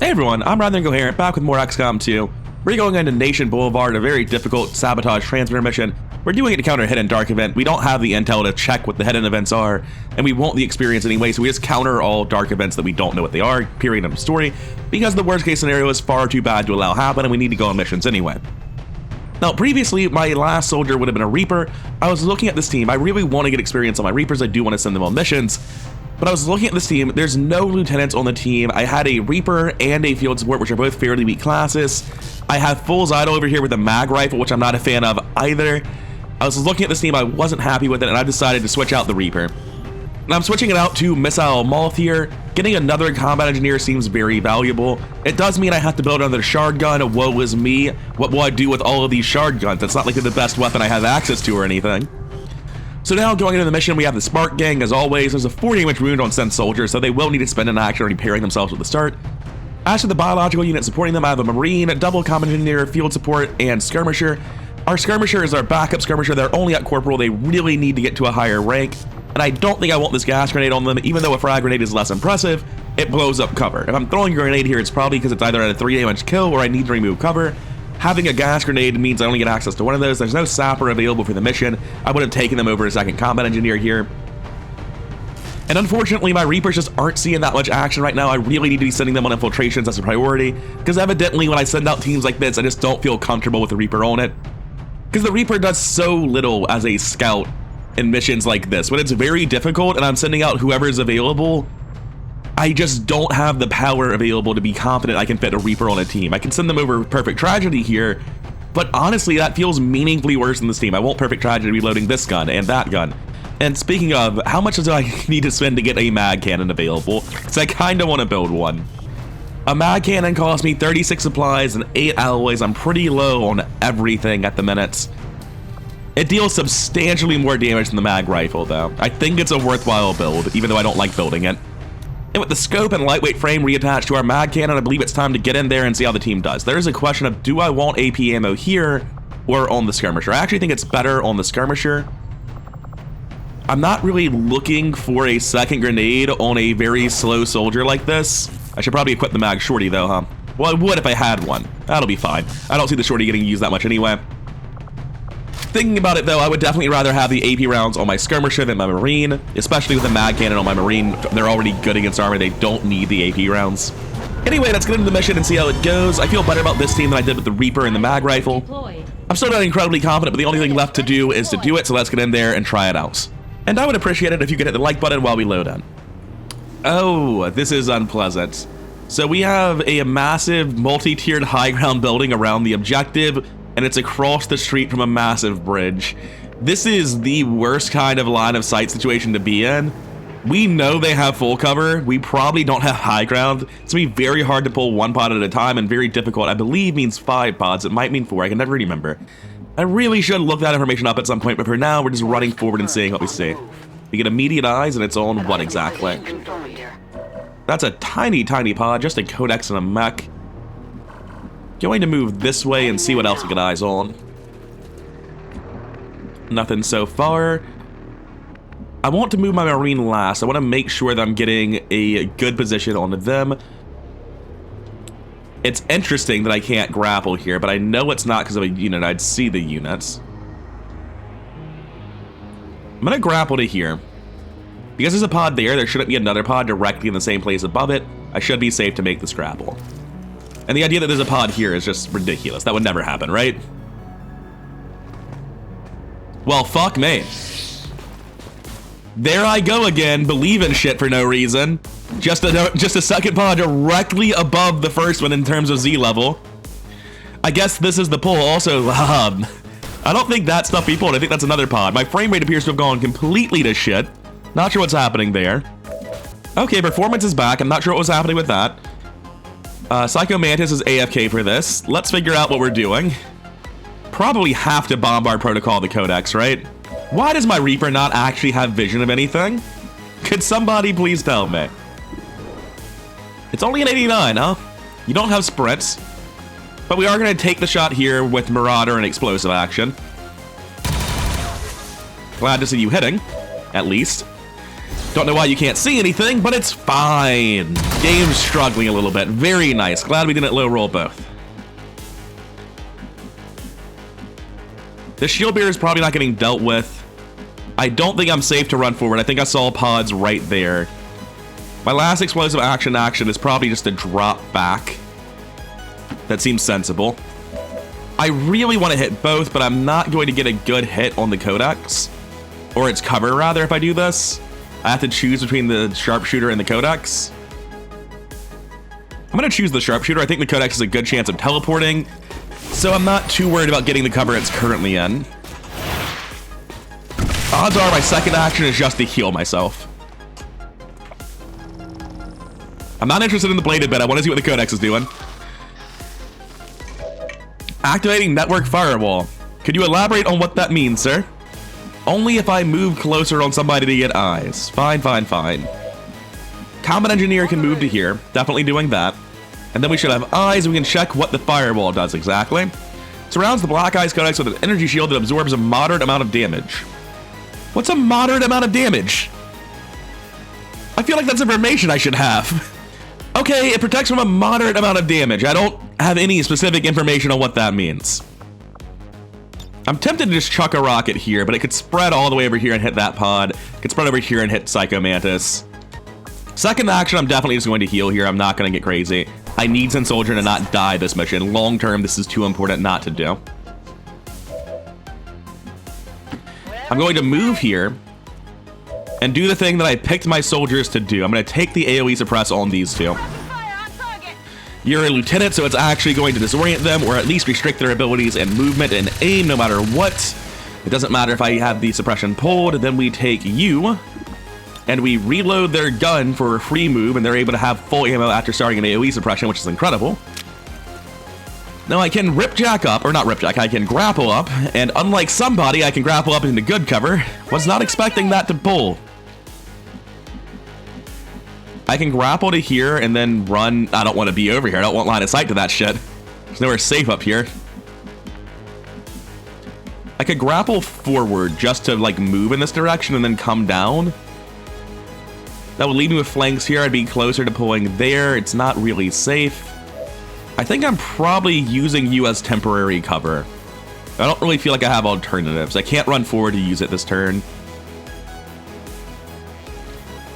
Hey everyone, I'm Rather Incoherent, back with more XCOM 2. We're going into Nation Boulevard, a very difficult sabotage transmitter mission. We're doing it to counter a hidden dark event. We don't have the intel to check what the hidden events are, and we won't the experience anyway, so we just counter all dark events that we don't know what they are, period of the story, because the worst case scenario is far too bad to allow happen, and we need to go on missions anyway. Now, previously, my last soldier would have been a Reaper. I was looking at this team. I really want to get experience on my Reapers. I do want to send them on missions. But I was looking at this team, there's no lieutenants on the team. I had a Reaper and a field support, which are both fairly weak classes. I have full Zydo over here with a mag rifle, which I'm not a fan of either. I was looking at this team, I wasn't happy with it, and I decided to switch out the Reaper. And I'm switching it out to Missile Moth here. Getting another combat engineer seems very valuable. It does mean I have to build another shard gun. Woe is me. What will I do with all of these shard guns? It's not like they're the best weapon I have access to or anything. So now going into the mission, we have the Spark Gang as always. There's a 40-damage wound on Send Soldier, so they will need to spend an action repairing themselves at the start. As for the biological unit supporting them, I have a Marine, double combat engineer, field support, and skirmisher. Our skirmisher is our backup skirmisher. They're only at corporal. They really need to get to a higher rank. And I don't think I want this gas grenade on them, even though a frag grenade is less impressive. It blows up cover. If I'm throwing a grenade here, it's probably because it's either at a 3-damage kill or I need to remove cover. Having a gas grenade means I only get access to one of those. There's no sapper available for the mission. I would have taken them over a second combat engineer here. And unfortunately, my Reapers just aren't seeing that much action right now. I really need to be sending them on infiltrations as a priority, because evidently when I send out teams like this, I just don't feel comfortable with the Reaper on it. Because the Reaper does so little as a scout in missions like this. When it's very difficult and I'm sending out whoever's available, I just don't have the power available to be confident I can fit a Reaper on a team. I can send them over Perfect Tragedy here, but honestly, that feels meaningfully worse than this team. I want Perfect Tragedy reloading this gun and that gun. And speaking of, how much do I need to spend to get a mag cannon available? Because I kind of want to build one. A mag cannon costs me 36 supplies and 8 alloys. I'm pretty low on everything at the minute. It deals substantially more damage than the mag rifle, though. I think it's a worthwhile build, even though I don't like building it. And with the scope and lightweight frame reattached to our mag cannon, I believe it's time to get in there and see how the team does. There is a question of, do I want AP ammo here or on the skirmisher? I actually think it's better on the skirmisher. I'm not really looking for a second grenade on a very slow soldier like this. I should probably equip the mag shorty though, huh? Well, I would if I had one. That'll be fine. I don't see the shorty getting used that much anyway. Thinking about it though, I would definitely rather have the AP rounds on my skirmisher than my Marine, especially with the mag cannon on my Marine. They're already good against armor. They don't need the AP rounds. Anyway, let's get into the mission and see how it goes. I feel better about this team than I did with the Reaper and the mag rifle. I'm still not incredibly confident, but the only thing left to do is to do it, so let's get in there and try it out. And I would appreciate it if you could hit the like button while we load in. Oh, this is unpleasant. So we have a massive multi-tiered high ground building around the objective, and it's across the street from a massive bridge. This is the worst kind of line of sight situation to be in. We know they have full cover. We probably don't have high ground. It's gonna be very hard to pull one pod at a time and very difficult. I believe means 5 pods. It might mean 4. I can never remember. I really should look that information up at some point, but for now, we're just running forward and seeing what we see. We get immediate eyes, and it's on what exactly? That's a tiny, tiny pod, just a codex and a mech. Going to move this way and see what else we get eyes on. Nothing so far. I want to move my Marine last. I want to make sure that I'm getting a good position on them. It's interesting that I can't grapple here, but I know it's not because of a unit. I'd see the units. I'm going to grapple to here. Because there's a pod there shouldn't be another pod directly in the same place above it. I should be safe to make this grapple. And the idea that there's a pod here is just ridiculous. That would never happen, right? Well, fuck me. There I go again, believing shit for no reason. Just a second pod directly above the first one in terms of Z level. I guess this is the pull. Also, I don't think that's stuff we pulled. I think that's another pod. My frame rate appears to have gone completely to shit. Not sure what's happening there. Okay, performance is back. I'm not sure what was happening with that. Psycho Mantis is AFK for this. Let's figure out what we're doing. Probably have to bombard protocol the codex, right? Why does my Reaper not actually have vision of anything? Could somebody please tell me? It's only an 89, huh? You don't have sprints. But we are going to take the shot here with Marauder and explosive action. Glad to see you hitting, at least. Don't know why you can't see anything, but it's fine. Game's struggling a little bit. Very nice. Glad we didn't low roll both. The shield bearer is probably not getting dealt with. I don't think I'm safe to run forward. I think I saw pods right there. My last explosive action is probably just to drop back. That seems sensible. I really want to hit both, but I'm not going to get a good hit on the Codex. Or its cover, rather, if I do this. I have to choose between the Sharpshooter and the Codex. I'm going to choose the Sharpshooter. I think the Codex has a good chance of teleporting. So I'm not too worried about getting the cover it's currently in. Odds are my second action is just to heal myself. I'm not interested in the bladed bit. I want to see what the Codex is doing. Activating network firewall. Could you elaborate on what that means, sir? Only if I move closer on somebody to get eyes. Fine, fine, fine. Combat engineer can move to here. Definitely doing that. And then we should have eyes, and we can check what the firewall does exactly. Surrounds the Black Eyes Codex with an energy shield that absorbs a moderate amount of damage. What's a moderate amount of damage? I feel like that's information I should have. Okay, it protects from a moderate amount of damage. I don't have any specific information on what that means. I'm tempted to just chuck a rocket here, but it could spread all the way over here and hit that pod. It could spread over here and hit Psycho Mantis. Second action, I'm definitely just going to heal here. I'm not going to get crazy. I need Sin Soldier to not die this mission. Long term, this is too important not to do. I'm going to move here and do the thing that I picked my soldiers to do. I'm going to take the AoE suppress on these two. You're a lieutenant, so it's actually going to disorient them, or at least restrict their abilities and movement and aim no matter what. It doesn't matter if I have the suppression pulled. Then we take you, and we reload their gun for a free move, and they're able to have full ammo after starting an AoE suppression, which is incredible. Now I can ripjack up, or not ripjack, I can grapple up, and unlike somebody, I can grapple up into good cover. Was not expecting that to pull. I can grapple to here and then run. I don't want to be over here. I don't want line of sight to that shit. There's nowhere safe up here. I could grapple forward just to like move in this direction and then come down. That would leave me with flanks here. I'd be closer to pulling there. It's not really safe. I think I'm probably using you as temporary cover. I don't really feel like I have alternatives. I can't run forward to use it this turn.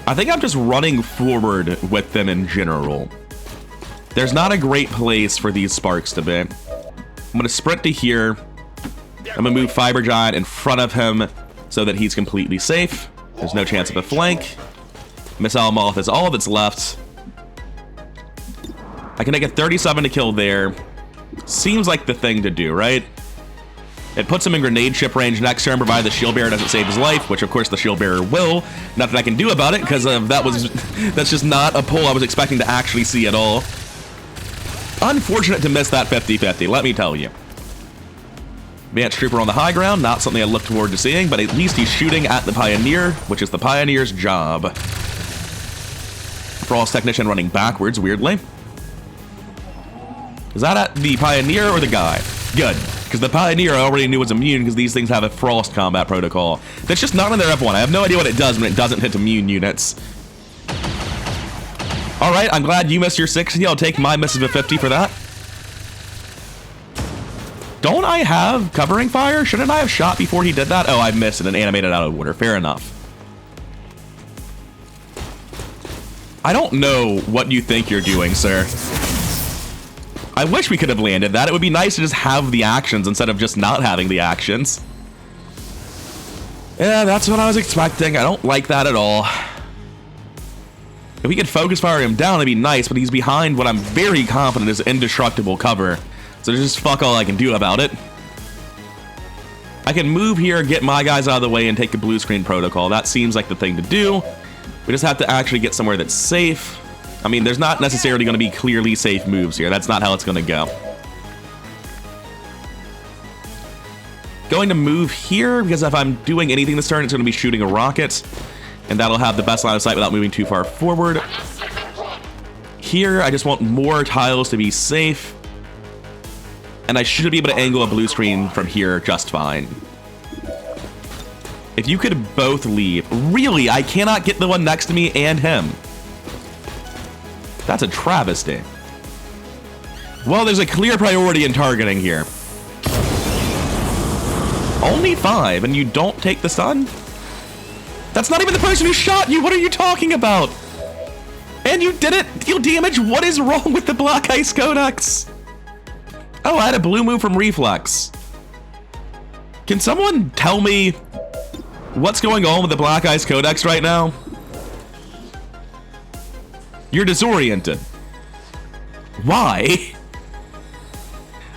I think I'm just running forward with them in general. There's not a great place for these sparks to be. I'm going to sprint to here. I'm going to move Fiber Giant in front of him so that he's completely safe. There's no chance of a flank. Missile Moth is all that's left. I can make a 37 to kill there. Seems like the thing to do, right? It puts him in grenade ship range next turn, provided the shield bearer doesn't save his life, which of course the shield bearer will. Nothing I can do about it, because that's just not a pull I was expecting to actually see at all. Unfortunate to miss that 50-50, let me tell you. Advanced Trooper on the high ground, not something I look forward to seeing, but at least he's shooting at the Pioneer, which is the Pioneer's job. Frost Technician running backwards, weirdly. Is that at the Pioneer or the guy? Good, because the Pioneer I already knew was immune because these things have a Frost combat protocol. That's just not in their F1. I have no idea what it does when it doesn't hit immune units. Alright, I'm glad you missed your 60. I'll take my miss of a 50 for that. Don't I have covering fire? Shouldn't I have shot before he did that? Oh, I missed it and animated out of order. Fair enough. I don't know what you think you're doing, sir. I wish we could have landed that. It would be nice to just have the actions instead of just not having the actions. Yeah, that's what I was expecting. I don't like that at all. If we could focus fire him down, it'd be nice, but he's behind what I'm very confident is indestructible cover. So there's just fuck all I can do about it. I can move here, get my guys out of the way, and take a blue screen protocol. That seems like the thing to do. We just have to actually get somewhere that's safe. I mean, there's not necessarily going to be clearly safe moves here. That's not how it's going to go. Going to move here, because if I'm doing anything this turn, it's going to be shooting a rocket. And that'll have the best line of sight without moving too far forward. Here, I just want more tiles to be safe. And I should be able to angle a blue screen from here just fine. If you could both leave. Really, I cannot get the one next to me and him. That's a travesty. Well, there's a clear priority in targeting here. Only 5, and you don't take the stun? That's not even the person who shot you. What are you talking about? And you didn't deal damage? What is wrong with the Black Ice Codex? Oh, I had a blue move from Reflex. Can someone tell me what's going on with the Black Ice Codex right now? You're disoriented. Why?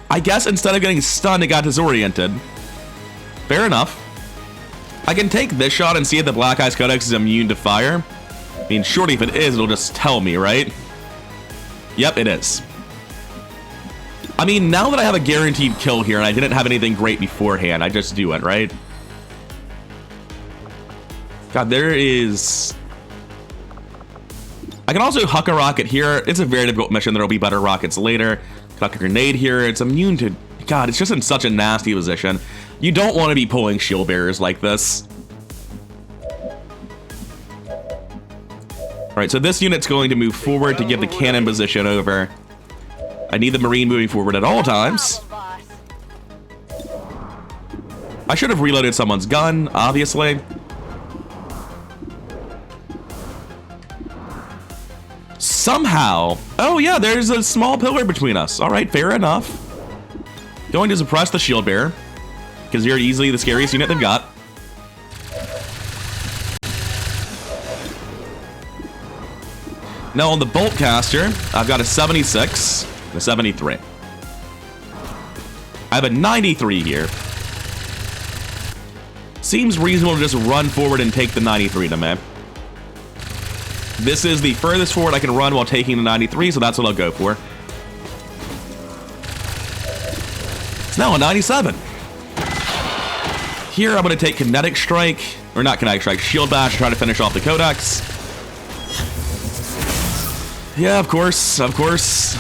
I guess instead of getting stunned, it got disoriented. Fair enough. I can take this shot and see if the Black Ice Codex is immune to fire. I mean, surely if it is, it'll just tell me, right? Yep, it is. I mean, now that I have a guaranteed kill here and I didn't have anything great beforehand, I just do it, right? God, there is... I can also huck a rocket here. It's a very difficult mission. There'll be better rockets later. Huck a grenade here. It's immune to... God, it's just in such a nasty position. You don't want to be pulling shield bearers like this. Alright, so this unit's going to move forward to give the cannon position over. I need the Marine moving forward at all times. I should have reloaded someone's gun, obviously. Somehow... Oh yeah, there's a small pillar between us. Alright, fair enough. Going to suppress the shield bearer, because you're easily the scariest unit they've got. Now on the bolt caster, I've got a 76 and a 73. I have a 93 here. Seems reasonable to just run forward and take the 93 to me. This is the furthest forward I can run while taking the 93, so that's what I'll go for. It's now a 97. Here I'm going to take Kinetic Strike, or not Kinetic Strike, Shield Bash to try to finish off the Codex. Yeah, of course, of course.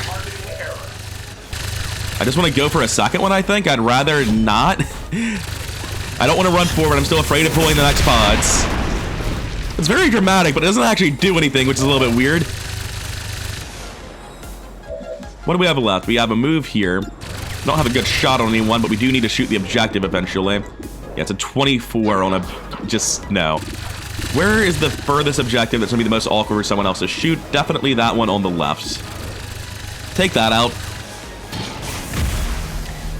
I just want to go for a second one, I think. I'd rather not. I don't want to run forward. I'm still afraid of pulling the next pods. It's very dramatic, but it doesn't actually do anything, which is a little bit weird. What do we have left? We have a move here. We don't have a good shot on anyone, but we do need to shoot the objective eventually. Yeah, it's a 24 on a... Just, no. Where is the furthest objective that's going to be the most awkward for someone else to shoot? Definitely that one on the left. Take that out.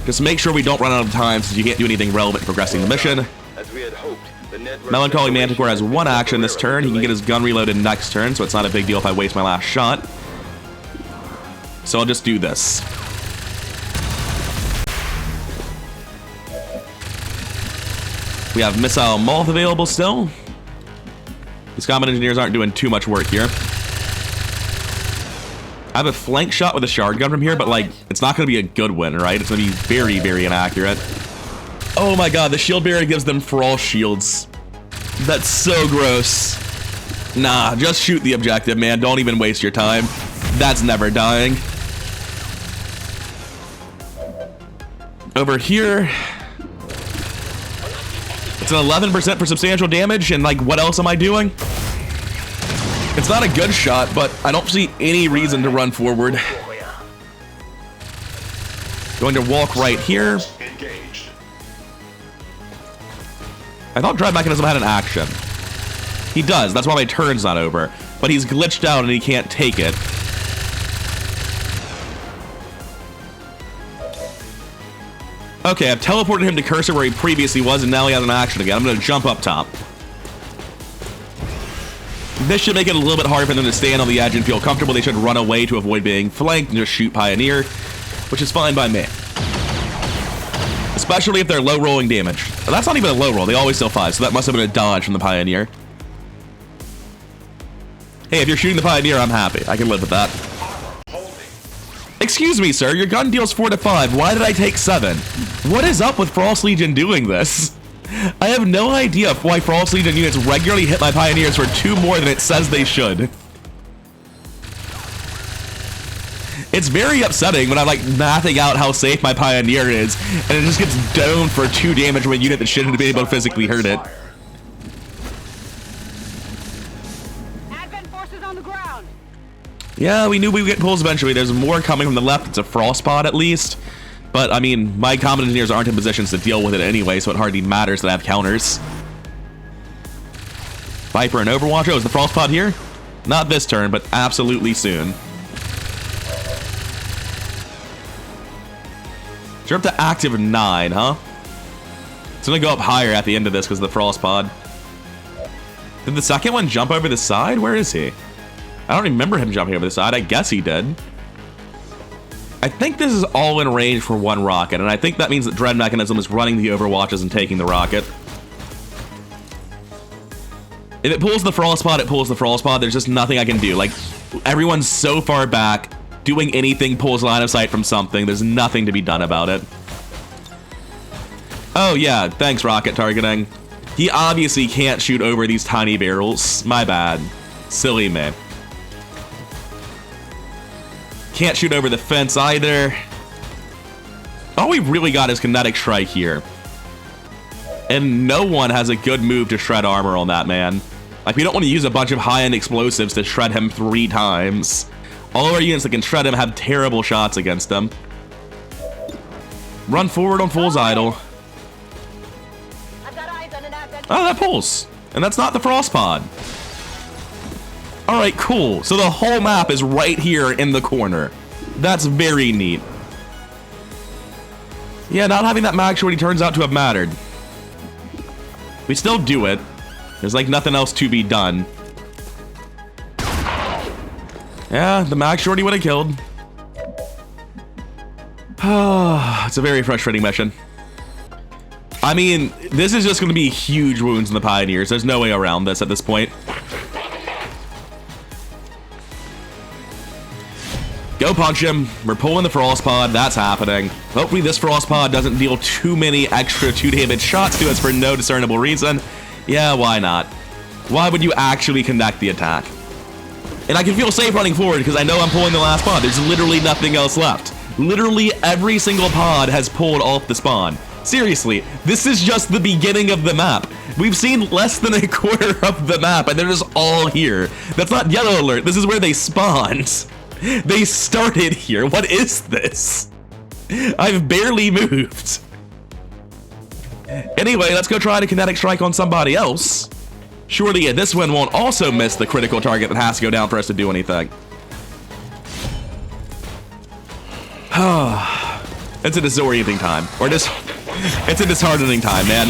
Just make sure we don't run out of time, since you can't do anything relevant progressing the mission. As we had hoped, the Melancholy Manticore has one action this turn. He can get his gun reloaded next turn, so it's not a big deal if I waste my last shot. So I'll just do this. We have Missile Moth available still. These combat engineers aren't doing too much work here. I have a flank shot with a shard gun from here, but like, it's not going to be a good one, right? It's going to be very, very inaccurate. Oh my god, the shield barrier gives them frost shields. That's so gross. Nah, just shoot the objective, man. Don't even waste your time. That's never dying. Over here... It's an 11% for substantial damage, and like, what else am I doing? It's not a good shot, but I don't see any reason to run forward. Going to walk right here. I thought Drive Mechanism had an action. He does, that's why my turn's not over. But he's glitched out and he can't take it. Okay, I've teleported him to Cursor where he previously was, and now he has an action again. I'm going to jump up top. This should make it a little bit hard for them to stand on the edge and feel comfortable. They should run away to avoid being flanked and just shoot Pioneer, which is fine by me. Especially if they're low rolling damage. But that's not even a low roll. They always still 5, so that must have been a dodge from the Pioneer. Hey, if you're shooting the Pioneer, I'm happy. I can live with that. Excuse me, sir. Your gun deals 4 to 5. Why did I take 7? What is up with Frost Legion doing this? I have no idea why Frost Legion units regularly hit my Pioneers for 2 more than it says they should. It's very upsetting when I'm like mathing out how safe my Pioneer is, and it just gets domed for 2 damage from a unit that shouldn't be able to physically hurt it. Yeah, we knew we would get pulls eventually. There's more coming from the left. It's a frost pod at least. But, I mean, my combat engineers aren't in positions to deal with it anyway, so it hardly matters that I have counters. Viper and Overwatch. Oh, is the frost pod here? Not this turn, but absolutely soon. So you're up to active 9, huh? It's gonna go up higher at the end of this because of the frost pod. Did the second one jump over the side? Where is he? I don't remember him jumping over the side. I guess he did. I think this is all in range for one rocket, and I think that means that Dread Mechanism is running the Overwatches and taking the rocket. If it pulls the frost pod, it pulls the frost pod. There's just nothing I can do. Like, everyone's so far back. Doing anything pulls line of sight from something. There's nothing to be done about it. Oh, yeah. Thanks, rocket targeting. He obviously can't shoot over these tiny barrels. My bad. Silly me. Can't shoot over the fence either. All we really got is Kinetic Strike here. And no one has a good move to shred armor on that man. Like, we don't want to use a bunch of high-end explosives to shred him 3 times. All of our units that can shred him have terrible shots against them. Run forward on Fool's Idol. Oh, that pulls. And that's not the frost pod. Alright, cool. So the whole map is right here in the corner. That's very neat. Yeah, not having that mag shorty turns out to have mattered. We still do it. There's like nothing else to be done. Yeah, the mag shorty would have killed. It's a very frustrating mission. I mean, this is just going to be huge wounds in the Pioneers. There's no way around this at this point. Go punch him. We're pulling the frost pod. That's happening. Hopefully this frost pod doesn't deal too many extra 2 damage shots to us for no discernible reason. Yeah, why not? Why would you actually connect the attack? And I can feel safe running forward because I know I'm pulling the last pod. There's literally nothing else left. Literally every single pod has pulled off the spawn. Seriously, this is just the beginning of the map. We've seen less than a quarter of the map and they're just all here. That's not yellow alert. This is where they spawned. They started here. What is this? I've barely moved. Anyway, let's go try to kinetic strike on somebody else. Surely this one won't also miss the critical target that has to go down for us to do anything. It's a disorienting time. It's a disheartening time, man.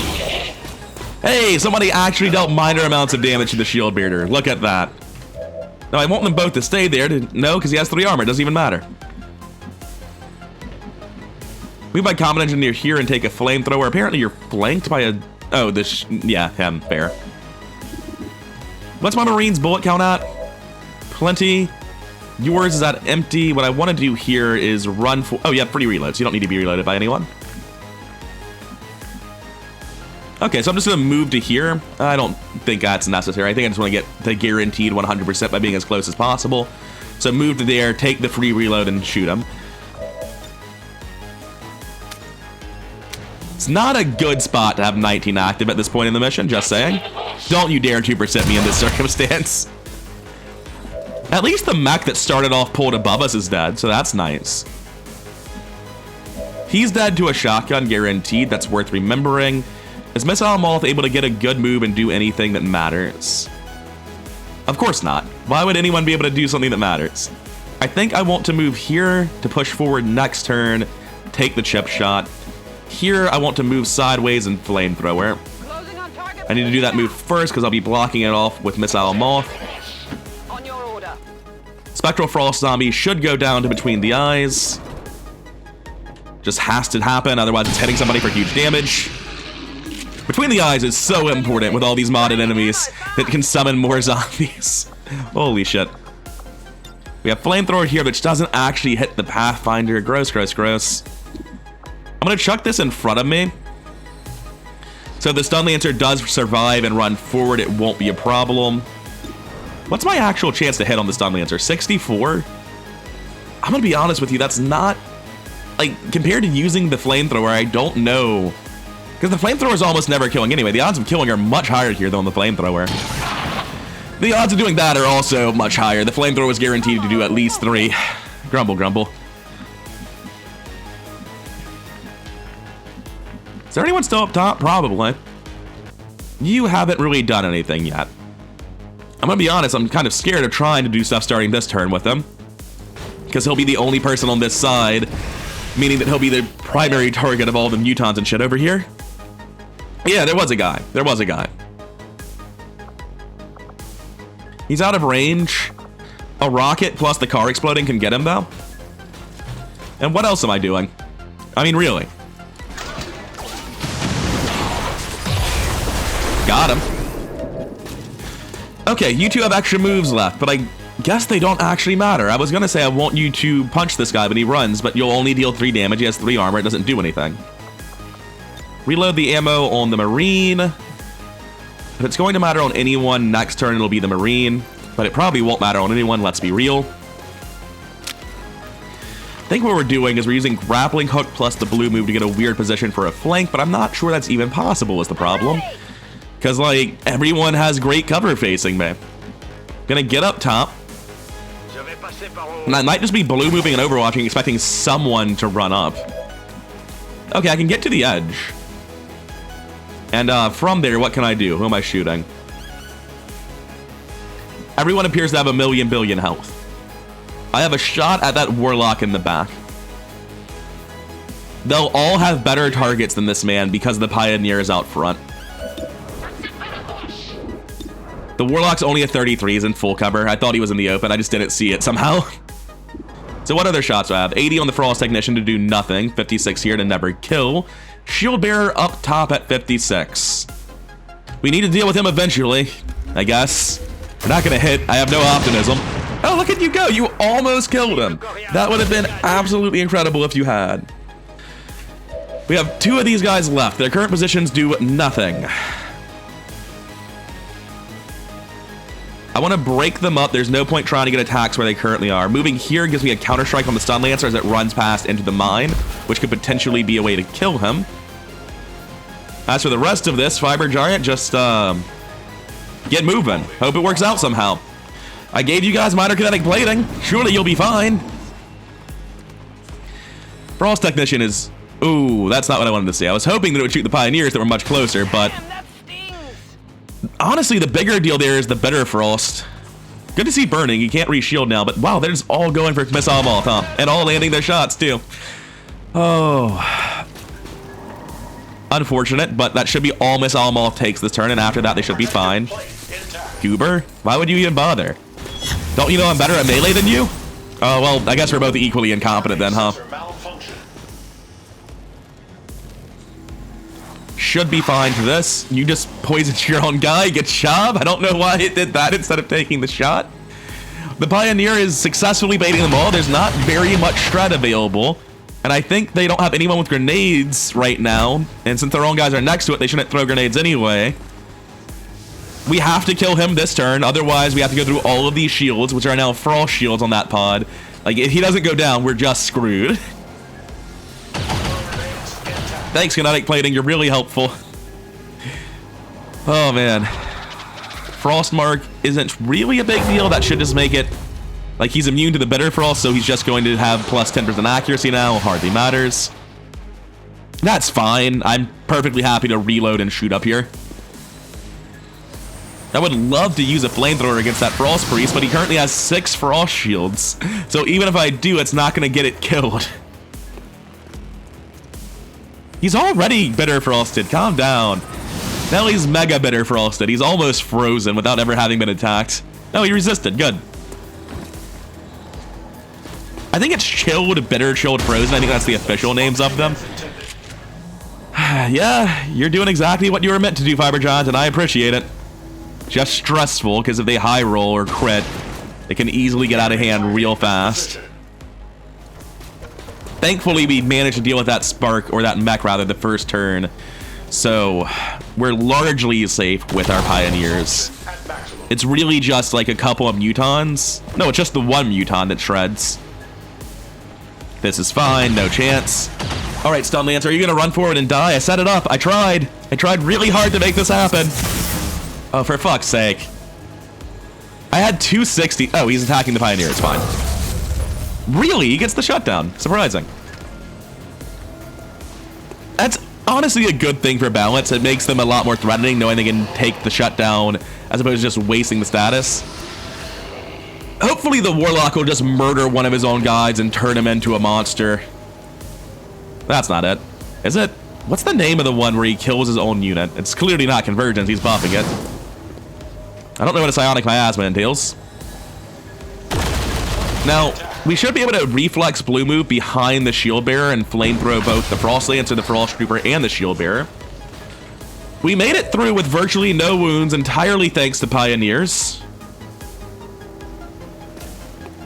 Hey, somebody actually dealt minor amounts of damage to the shield bearder. Look at that. Now, I want them both to stay there. No, because he has 3 armor. It doesn't even matter. We might combat engineer here and take a flamethrower. Apparently, you're flanked by a... Oh, this... Yeah, him. Fair. What's my Marine's bullet count at? Plenty. Yours is at empty. What I want to do here is run for... Oh, yeah, free reloads. You don't need to be reloaded by anyone. Okay, so I'm just going to move to here. I don't think that's necessary. I think I just want to get the guaranteed 100% by being as close as possible. So move to there, take the free reload, and shoot him. It's not a good spot to have 19 active at this point in the mission, just saying. Don't you dare 2% me in this circumstance. At least the mech that started off pulled above us is dead, so that's nice. He's dead to a shotgun, guaranteed. That's worth remembering. Is Missile Moth able to get a good move and do anything that matters? Of course not. Why would anyone be able to do something that matters? I think I want to move here to push forward next turn, take the chip shot. Here, I want to move sideways and flamethrower. I need to do that move first because I'll be blocking it off with Missile Moth. On your order. Spectral Frost Zombie should go down to between the eyes. Just has to happen, otherwise it's hitting somebody for huge damage. Between the eyes is so important with all these modded enemies that can summon more zombies. Holy shit. We have Flamethrower here, which doesn't actually hit the Pathfinder. Gross, gross, gross. I'm going to chuck this in front of me. So if the Stun Lancer does survive and run forward, it won't be a problem. What's my actual chance to hit on the Stun Lancer? 64? I'm going to be honest with you, that's not... Like, compared to using the Flamethrower, I don't know... Because the Flamethrower is almost never killing anyway. The odds of killing are much higher here than on the Flamethrower. The odds of doing that are also much higher. The flamethrower was guaranteed to do at least 3. Grumble, grumble. Is there anyone still up top? Probably. You haven't really done anything yet. I'm gonna be honest, I'm kind of scared of trying to do stuff starting this turn with him. Because he'll be the only person on this side, meaning that he'll be the primary target of all the mutons and shit over here. Yeah, there was a guy. There was a guy. He's out of range. A rocket plus the car exploding can get him, though. And what else am I doing? I mean, really. Got him. Okay, you two have extra moves left, but I guess they don't actually matter. I was gonna say I want you to punch this guy when he runs, but you'll only deal 3 damage. He has 3 armor. It doesn't do anything. Reload the ammo on the Marine. If it's going to matter on anyone next turn, it'll be the Marine, but it probably won't matter on anyone, let's be real. I think what we're doing is we're using grappling hook plus the blue move to get a weird position for a flank, but I'm not sure that's even possible is the problem. Because, like, everyone has great cover facing me. Gonna get up top. And I might just be blue moving and overwatching, expecting someone to run up. Okay, I can get to the edge. And from there, what can I do? Who am I shooting? Everyone appears to have a million billion health. I have a shot at that warlock in the back. They'll all have better targets than this man because the pioneer is out front. The warlock's only a 33, he's in full cover. I thought he was in the open, I just didn't see it somehow. So what other shots do I have? 80 on the Frost Technician to do nothing. 56 here to never kill. Shield Bearer up top at 56. We need to deal with him eventually, I guess. We're not gonna hit. I have no optimism. Oh, look at you go. You almost killed him. That would have been absolutely incredible if you had. We have 2 of these guys left. Their current positions do nothing. I want to break them up. There's no point trying to get attacks where they currently are. Moving here gives me a counter strike on the Stun Lancer as it runs past into the mine, which could potentially be a way to kill him. As for the rest of this, Fiber Giant, just get moving. Hope it works out somehow. I gave you guys minor kinetic plating. Surely you'll be fine. Frost Technician is... Ooh, that's not what I wanted to see. I was hoping that it would shoot the Pioneers that were much closer, but... Honestly, the bigger deal there is the better Frost. Good to see burning. You can't re-shield now, but wow, they're just all going for missile vault, huh? And all landing their shots, too. Oh. Unfortunate, but that should be all Missile Maul takes this turn, and after that, they should be fine. Goober? Why would you even bother? Don't you know I'm better at melee than you? Oh, well, I guess we're both equally incompetent then, huh? Should be fine for this. You just poisoned your own guy, good job. I don't know why it did that instead of taking the shot. The Pioneer is successfully baiting them all. There's not very much shred available. And I think they don't have anyone with grenades right now. And since their own guys are next to it, they shouldn't throw grenades anyway. We have to kill him this turn. Otherwise, we have to go through all of these shields, which are now frost shields on that pod. Like, if he doesn't go down, we're just screwed. Thanks, Kinetic Plating. You're really helpful. Oh, man. Frostmark isn't really a big deal. That should just make it... Like, he's immune to the Bitter Frost, so he's just going to have plus 10% accuracy now. Hardly matters. That's fine. I'm perfectly happy to reload and shoot up here. I would love to use a flamethrower against that Frost Priest, but he currently has 6 Frost Shields. So even if I do, it's not going to get it killed. He's already Bitter Frosted. Calm down. Now he's Mega Bitter Frosted. He's almost frozen without ever having been attacked. Oh, he resisted. Good. I think it's Chilled, Bitter, Chilled, Frozen. I think that's the official names of them. Yeah, you're doing exactly what you were meant to do, Fiber Giant, and I appreciate it. Just stressful, because if they high roll or crit, it can easily get out of hand real fast. Thankfully, we managed to deal with that Spark, or that Mech rather, the first turn. So, we're largely safe with our Pioneers. It's really just like a couple of Mutons. No, it's just the one Muton that shreds. This is fine, no chance. Alright, Stun Lancer, are you gonna run forward and die? I set it up, I tried. I tried really hard to make this happen. Oh, for fuck's sake. I had 260. Oh, he's attacking the Pioneer. It's fine. Really? He gets the shutdown. Surprising. That's honestly a good thing for balance. It makes them a lot more threatening, knowing they can take the shutdown as opposed to just wasting the status. Hopefully the Warlock will just murder one of his own guides and turn him into a monster. That's not it. Is it? What's the name of the one where he kills his own unit? It's clearly not Convergence. He's buffing it. I don't know what a Psionic Miasma entails. Now, we should be able to reflex blue move behind the Shield Bearer and flamethrow both the Frost Lancer, the Frost Trooper, and the Shield Bearer. We made it through with virtually no wounds, entirely thanks to Pioneers.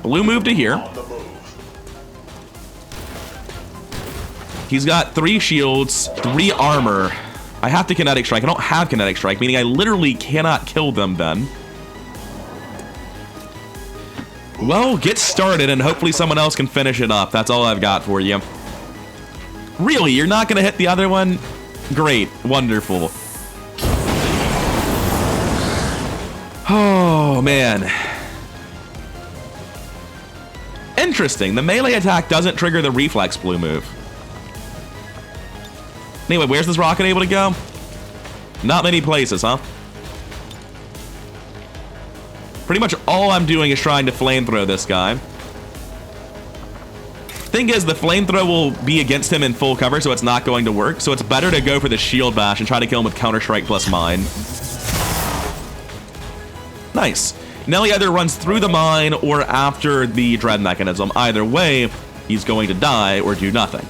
Blue move to here. He's got 3 shields, 3 armor. I have to Kinetic Strike. I don't have Kinetic Strike, meaning I literally cannot kill them then. Well, get started and hopefully someone else can finish it up. That's all I've got for you. Really? You're not going to hit the other one? Great. Wonderful. Oh, man. Interesting. The melee attack doesn't trigger the reflex blue move. Anyway, where's this rocket able to go? Not many places, huh? Pretty much all I'm doing is trying to flamethrow this guy. Thing is, the flamethrow will be against him in full cover, so it's not going to work. So it's better to go for the shield bash and try to kill him with Counter-Strike plus mine. Nice. Now he either runs through the mine or after the dread mechanism. Either way, he's going to die or do nothing.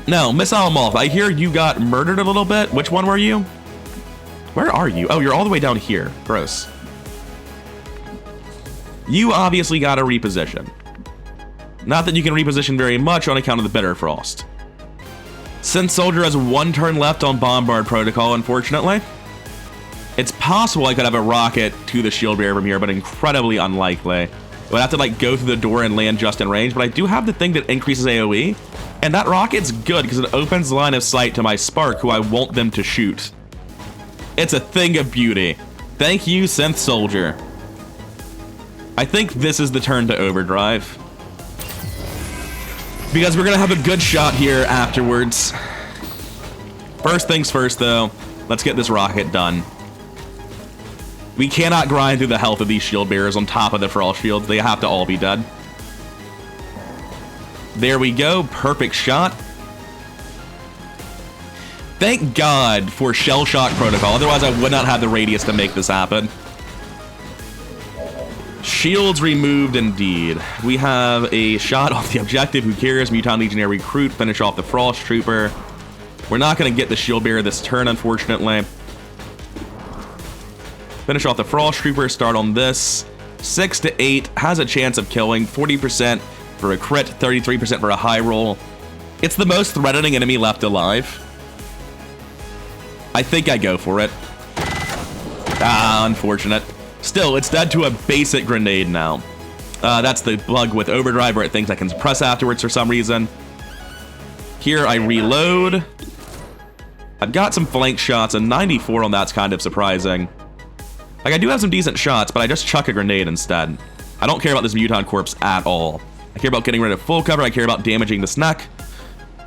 Now, Missile Moth, I hear you got murdered a little bit. Which one were you? Where are you? Oh, you're all the way down here. Gross. You obviously got to reposition. Not that you can reposition very much on account of the Bitter Frost. Synth Soldier has 1 turn left on Bombard Protocol, unfortunately. It's possible I could have a rocket to the Shield Bearer from here, but incredibly unlikely. I would have to like go through the door and land just in range, but I do have the thing that increases AoE. And that rocket's good because it opens line of sight to my Spark, who I want them to shoot. It's a thing of beauty. Thank you, Synth Soldier. I think this is the turn to overdrive. Because we're going to have a good shot here afterwards. First things first, though. Let's get this rocket done. We cannot grind through the health of these shield bearers on top of the Frost shields. They have to all be dead. There we go. Perfect shot. Thank God for Shell Shock Protocol. Otherwise, I would not have the radius to make this happen. Shields removed indeed. We have a shot off the objective. Who cares? Mutant Legionnaire Recruit. Finish off the Frost Trooper. We're not going to get the Shield Bearer this turn, unfortunately. Finish off the Frost Trooper. Start on this. 6 to 8. Has a chance of killing. 40% for a crit. 33% for a high roll. It's the most threatening enemy left alive. I think I go for it. Ah, unfortunate. Still, it's dead to a basic grenade now. That's the bug with Overdrive where it thinks I can suppress afterwards for some reason. Here I reload. I've got some flank shots, and 94 on that's kind of surprising. Like, I do have some decent shots, but I just chuck a grenade instead. I don't care about this Muton Corpse at all. I care about getting rid of full cover. I care about damaging the Snack.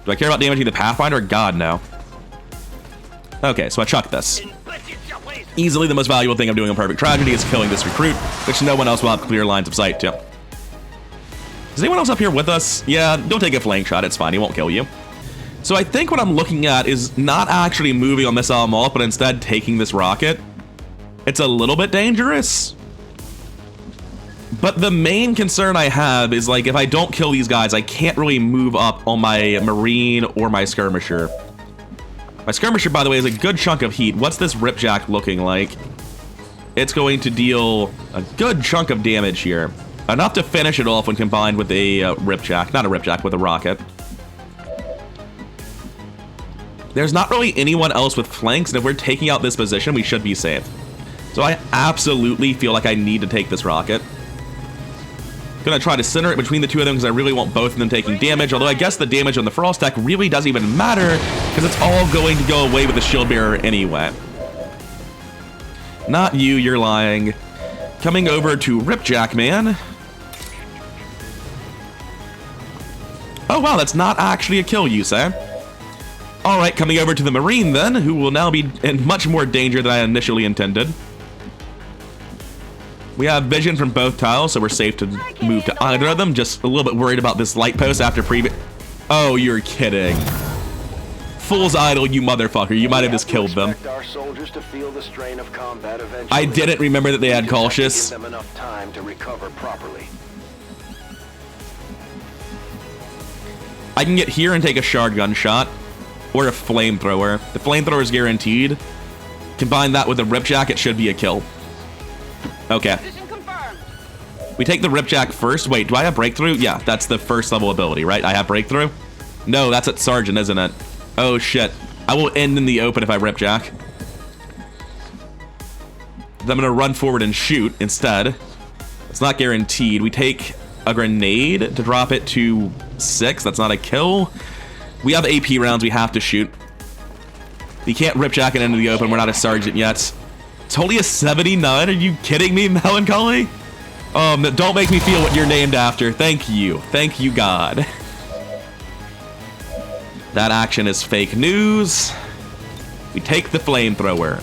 Do I care about damaging the Pathfinder? God, no. Okay, so I chuck this. Easily the most valuable thing I'm doing on Perfect Tragedy is killing this recruit, which no one else will have clear lines of sight to. Is anyone else up here with us? Yeah, don't take a flank shot. It's fine. He won't kill you. So I think what I'm looking at is not actually moving on Missile Moth, but instead taking this rocket. It's a little bit dangerous. But the main concern I have is, like, if I don't kill these guys, I can't really move up on my Marine or my Skirmisher. My Skirmisher, by the way, is a good chunk of heat. What's this Ripjack looking like? It's going to deal a good chunk of damage here. Enough to finish it off when combined with a Ripjack. Not a Ripjack, with a rocket. There's not really anyone else with flanks, and if we're taking out this position, we should be safe. So I absolutely feel like I need to take this rocket. Gonna try to center it between the two of them because I really want both of them taking damage, although I guess the damage on the Frost tech really doesn't even matter because it's all going to go away with the Shield Bearer anyway. Not you, you're lying. Coming over to Ripjack Man. Oh wow, that's not actually a kill, you say? Alright, coming over to the Marine then, who will now be in much more danger than I initially intended. We have vision from both tiles, so we're safe to move to either of them. Just a little bit worried about this light post after previous... Oh, you're kidding. Fool's idol, you motherfucker. You might have just killed them. I didn't remember that they had cautious. I can get here and take a shotgun shot. Or a flamethrower. The flamethrower is guaranteed. Combine that with a ripjack, it should be a kill. Okay. We take the ripjack first. Wait, do I have breakthrough? Yeah, that's the first level ability, right? I have breakthrough? No, that's at Sergeant, isn't it? Oh, shit. I will end in the open if I ripjack. Then I'm going to run forward and shoot instead. It's not guaranteed. We take a grenade to drop it to 6. That's not a kill. We have AP rounds. We have to shoot. You can't ripjack it into the open. We're not a Sergeant yet. It's only a 79. Are you kidding me, Melancholy? Don't make me feel what you're named after. Thank you. Thank you, God. That action is fake news. We take the flamethrower.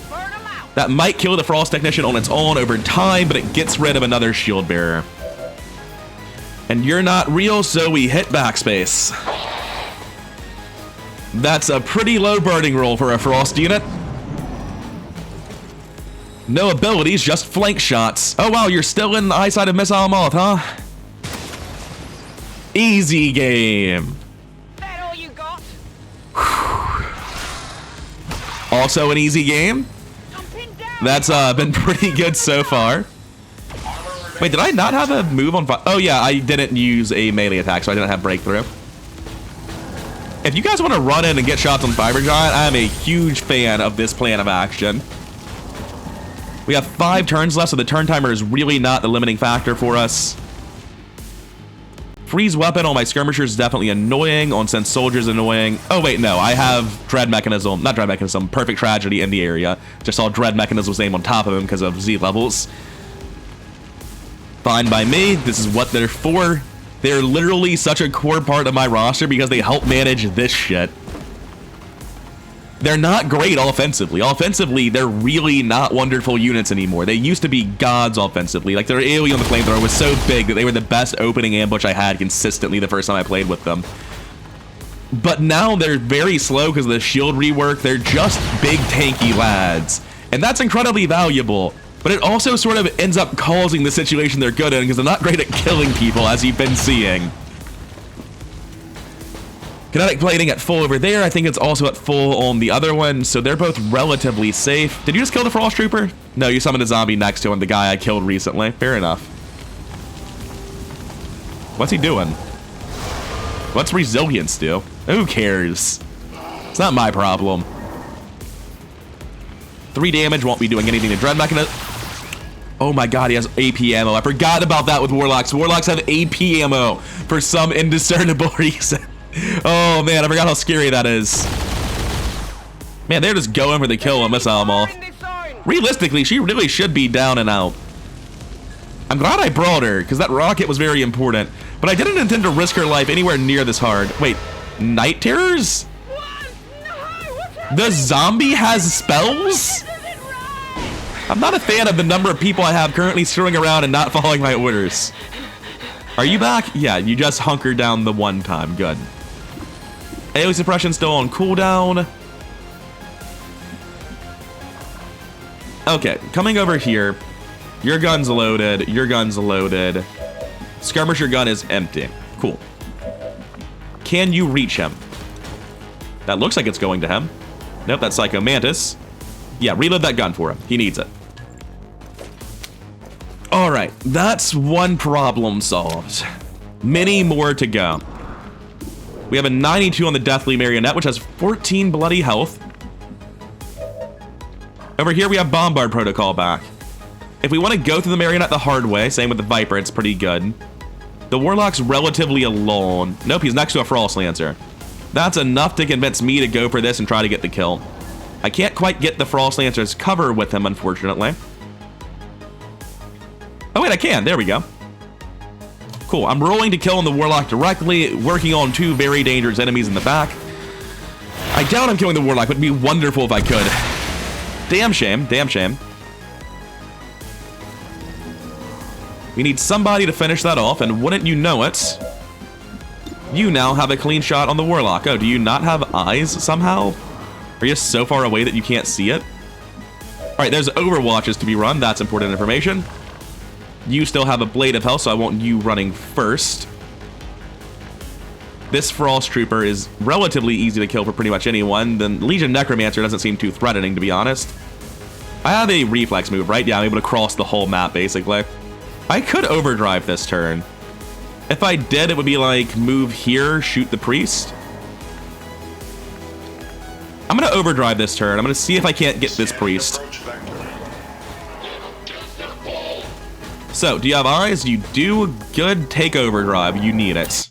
That might kill the Frost Technician on its own over time, but it gets rid of another shield bearer. And you're not real, so we hit backspace. That's a pretty low burning roll for a Frost unit. No abilities, just flank shots. Oh wow, you're still in the eyesight of Missile Moth, huh? Easy game. That all you got? Also an easy game. That's been pretty good so far. Wait, did I not have a move on fire? Oh yeah, I didn't use a melee attack, so I didn't have breakthrough. If you guys want to run in and get shots on Fiber Giant, I am a huge fan of this plan of action. We have 5 turns left, so the turn timer is really not the limiting factor for us. Freeze weapon on my skirmisher is definitely annoying. On Sense Soldier is annoying. Oh wait, no, I have Dread Mechanism, not Dread Mechanism, Perfect Tragedy in the area. Just saw Dread Mechanism's name on top of him because of Z levels. Fine by me, this is what they're for. They're literally such a core part of my roster because they help manage this shit. They're not great offensively. Offensively, they're really not wonderful units anymore. They used to be gods offensively. Like, their AoE on the flamethrower was so big that they were the best opening ambush I had consistently the first time I played with them. But now they're very slow because of the shield rework. They're just big tanky lads. And that's incredibly valuable. But it also sort of ends up causing the situation they're good in because they're not great at killing people, as you've been seeing. Kinetic plating at full over there. I think it's also at full on the other one, so they're both relatively safe. Did you just kill the Frost Trooper? No, you summoned a zombie next to him, the guy I killed recently. Fair enough. What's he doing? What's Resilience do? Who cares? It's not my problem. 3 damage, won't be doing anything to Dread Mechanism. Oh my god, he has AP ammo. I forgot about that with Warlocks. Warlocks have AP ammo for some indiscernible reason. Oh man, I forgot how scary that is. Man, they're just going for the kill on Missile Moth. Realistically, she really should be down and out. I'm glad I brought her, because that rocket was very important. But I didn't intend to risk her life anywhere near this hard. Wait, Night Terrors? The zombie has spells? I'm not a fan of the number of people I have currently screwing around and not following my orders. Are you back? Yeah, you just hunkered down the one time. Good. AoE suppression still on cooldown. Okay, coming over here. Your gun's loaded. Your gun's loaded. Skirmisher gun is empty. Cool. Can you reach him? That looks like it's going to him. Nope, that's Psycho Mantis. Yeah, reload that gun for him. He needs it. Alright, that's one problem solved. Many more to go. We have a 92 on the Deathly Marionette, which has 14 bloody health. Over here, we have Bombard Protocol back. If we want to go through the Marionette the hard way, same with the Viper, it's pretty good. The Warlock's relatively alone. Nope, he's next to a Frost Lancer. That's enough to convince me to go for this and try to get the kill. I can't quite get the Frost Lancer's cover with him, unfortunately. I can. There we go. Cool. I'm rolling to kill on the Warlock directly, working on 2 very dangerous enemies in the back. I doubt I'm killing the Warlock, but it'd be wonderful if I could. Damn shame. Damn shame. We need somebody to finish that off, and wouldn't you know it, you now have a clean shot on the Warlock. Oh, do you not have eyes somehow? Are you so far away that you can't see it? Alright, there's overwatches to be run. That's important information. You still have a blade of health, so I want you running first. This Frost Trooper is relatively easy to kill for pretty much anyone. The Legion Necromancer doesn't seem too threatening, to be honest. I have a reflex move, right? Yeah, I'm able to cross the whole map, basically. I could overdrive this turn. If I did, it would be like, move here, shoot the priest. I'm gonna overdrive this turn. I'm gonna see if I can't get this priest. So, do you have eyes? You do. Good. Take overdrive. You need it.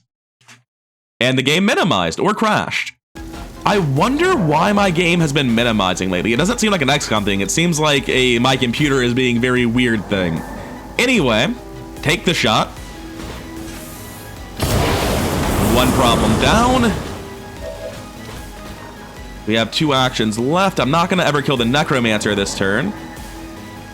And the game minimized or crashed. I wonder why my game has been minimizing lately. It doesn't seem like an XCOM thing. It seems like my computer is being very weird thing. Anyway, take the shot. One problem down. We have 2 actions left. I'm not going to ever kill the Necromancer this turn,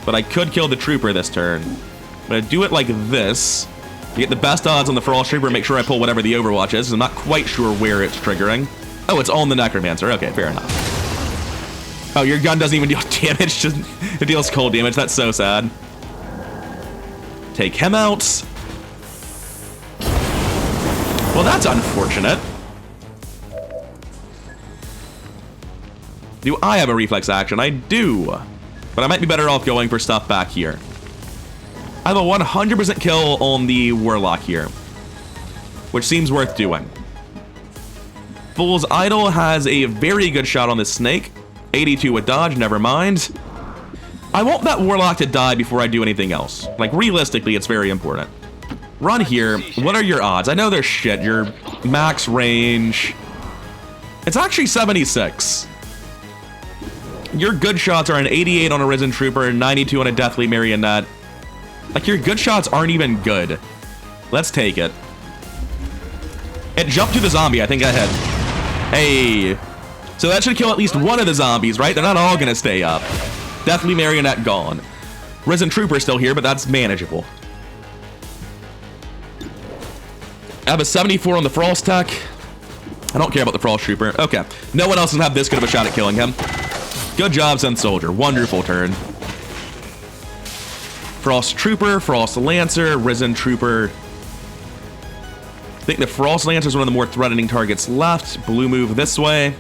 but I could kill the Trooper this turn. I'm going to do it like this to get the best odds on the Frost Trooper and make sure I pull whatever the Overwatch is. I'm not quite sure where it's triggering. Oh, it's on the Necromancer. Okay, fair enough. Oh, your gun doesn't even deal damage. Just, it deals cold damage. That's so sad. Take him out. Well, that's unfortunate. Do I have a reflex action? I do. But I might be better off going for stuff back here. I have a 100% kill on the Warlock here, which seems worth doing. Fool's Idol has a very good shot on this snake. 82 with dodge, never mind. I want that Warlock to die before I do anything else. Like, realistically, it's very important. Run here. What are your odds? I know they're shit. Your max range... It's actually 76. Your good shots are an 88 on a Risen Trooper and 92 on a Deathly Marionette. Like, your good shots aren't even good. Let's take it. It jumped to the zombie. I think I hit. Hey. So that should kill at least one of the zombies, right? They're not all gonna stay up. Deathly Marionette gone. Risen Trooper still here, but that's manageable. I have a 74 on the Frost Tech. I don't care about the Frost Trooper. Okay. No one else can have this good of a shot at killing him. Good job, Zen Soldier. Wonderful turn. Frost Trooper, Frost Lancer, Risen Trooper. I think the Frost Lancer is one of the more threatening targets left. Blue move this way.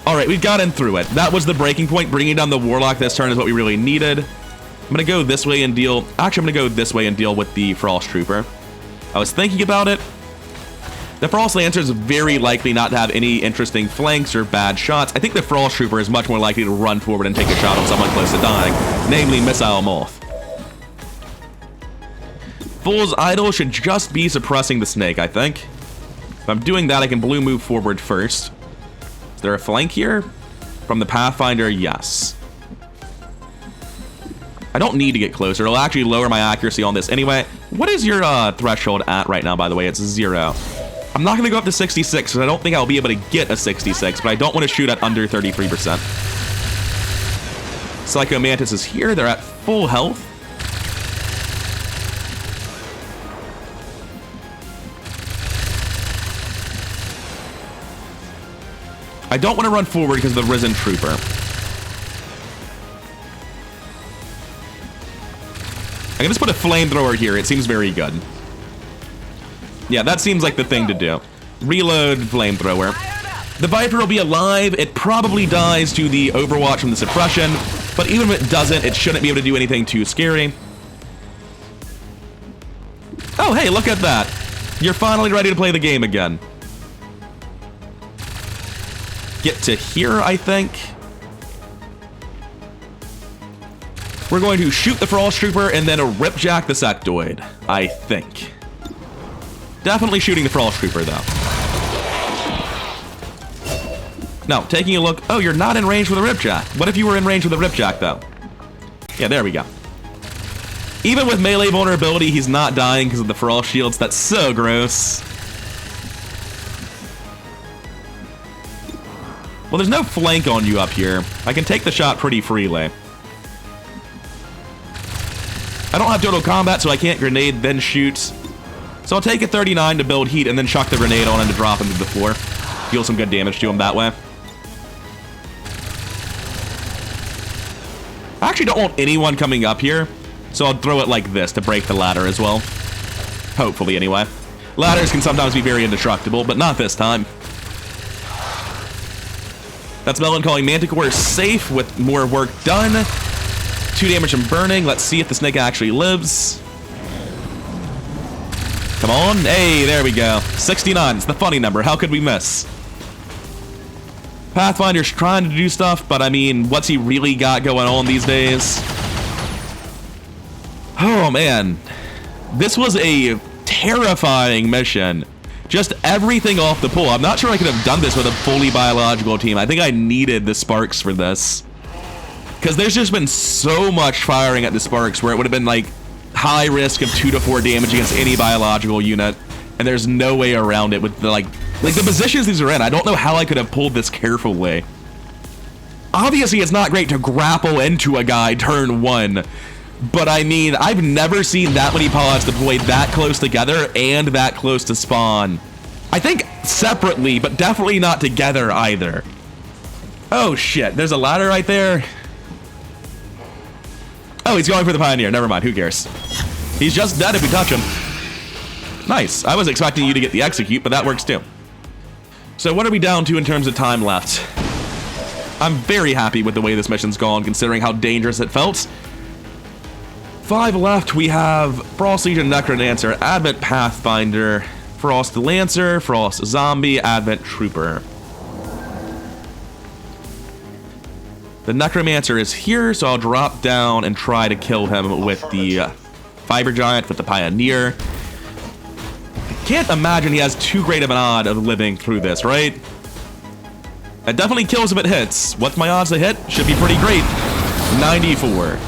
Alright, we've gotten through it. That was the breaking point. Bringing down the Warlock this turn is what we really needed. I'm going to go this way and deal... Actually, I'm going to go this way and deal with the Frost Trooper. I was thinking about it. The Frost Lancer is very likely not to have any interesting flanks or bad shots. I think the Frost Trooper is much more likely to run forward and take a shot on someone close to dying, namely Missile Moth. Fool's Idol should just be suppressing the snake, I think. If I'm doing that, I can blue move forward first. Is there a flank here? From the Pathfinder, yes. I don't need to get closer. It'll actually lower my accuracy on this anyway. What is your threshold at right now, by the way? It's 0. I'm not going to go up to 66 because I don't think I'll be able to get a 66, but I don't want to shoot at under 33%. Psycho Mantis is here. They're at full health. I don't want to run forward because of the Risen Trooper. I can just put a flamethrower here. It seems very good. Yeah, that seems like the thing to do. Reload flamethrower. The Viper will be alive. It probably dies to the Overwatch from the suppression, but even if it doesn't, it shouldn't be able to do anything too scary. Oh, hey, look at that. You're finally ready to play the game again. Get to here, I think. We're going to shoot the Frost Trooper and then a Ripjack the Sectoid, I think. Definitely shooting the Frost Trooper, though. Now, taking a look... Oh, you're not in range with a Ripjack. What if you were in range with a Ripjack, though? Yeah, there we go. Even with melee vulnerability, he's not dying because of the frost shields. That's so gross. Well, there's no flank on you up here. I can take the shot pretty freely. I don't have total combat, so I can't grenade, then shoot. So I'll take a 39 to build heat and then chuck the grenade on him to drop him to the floor. Deal some good damage to him that way. I actually don't want anyone coming up here, so I'll throw it like this to break the ladder as well. Hopefully, anyway. Ladders can sometimes be very indestructible, but not this time. That's Melancholy Manticore safe with more work done. 2 damage from burning. Let's see if the snake actually lives. Come on. Hey, there we go. 69. It's the funny number. How could we miss? Pathfinder's trying to do stuff, but I mean, what's he really got going on these days? Oh, man. This was a terrifying mission. Just everything off the pull. I'm not sure I could have done this with a fully biological team. I think I needed the sparks for this. Because there's just been so much firing at the sparks where it would have been like high risk of 2 to 4 damage against any biological unit. And there's no way around it with the like the positions these are in. I don't know how I could have pulled this carefully. Obviously, it's not great to grapple into a guy turn 1. But I mean, I've never seen that many pods deployed that close together and that close to spawn. I think separately, but definitely not together either. Oh shit, there's a ladder right there. Oh, he's going for the Pioneer. Never mind, who cares? He's just dead if we touch him. Nice. I was expecting you to get the execute, but that works too. So what are we down to in terms of time left? I'm very happy with the way this mission's gone, considering how dangerous it felt. 5 left. We have Frost Legion Necrodancer, Advent Pathfinder, Frost Lancer, Frost Zombie, Advent Trooper. The Necromancer is here, so I'll drop down and try to kill him with the Fiber Giant, with the Pioneer. I can't imagine he has too great of an odd of living through this, right? It definitely kills if it hits. What's my odds to hit? Should be pretty great. 94.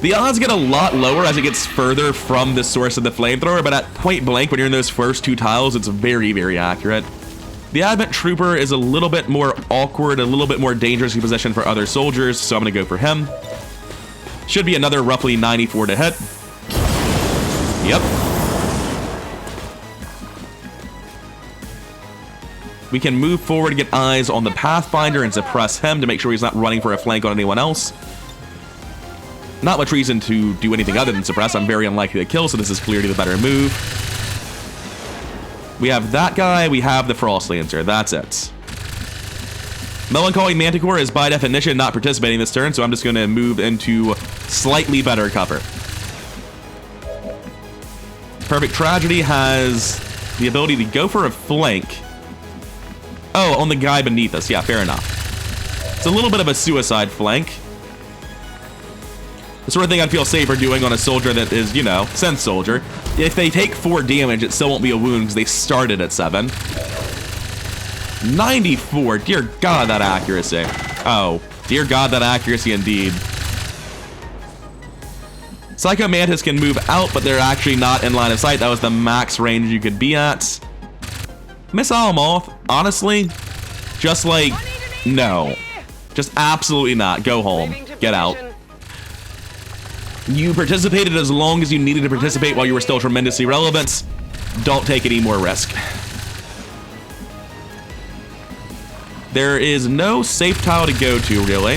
The odds get a lot lower as it gets further from the source of the flamethrower, but at point blank, when you're in those first 2 tiles, it's very, very accurate. The Advent Trooper is a little bit more awkward, a little bit more dangerously positioned for other soldiers, so I'm going to go for him. Should be another roughly 94 to hit. Yep. We can move forward to get eyes on the Pathfinder and suppress him to make sure he's not running for a flank on anyone else. Not much reason to do anything other than suppress. I'm very unlikely to kill, so this is clearly the better move. We have that guy, we have the Frost Lancer. That's it. Melancholy Manticore is by definition not participating this turn, so I'm just going to move into slightly better cover. Perfect Tragedy has the ability to go for a flank. Oh, on the guy beneath us. Yeah, fair enough. It's a little bit of a suicide flank. The sort of thing I'd feel safer doing on a soldier that is, you know, Sense Soldier. If they take 4 damage, it still won't be a wound because they started at 7. 94. Dear God, that accuracy. Oh, dear God, that accuracy indeed. Psycho Mantis can move out, but they're actually not in line of sight. That was the max range you could be at. Missile Moth, honestly, just like, no. Just absolutely not. Go home. Get out. You participated as long as you needed to participate while you were still tremendously relevant. Don't take any more risk. There is no safe tile to go to, really.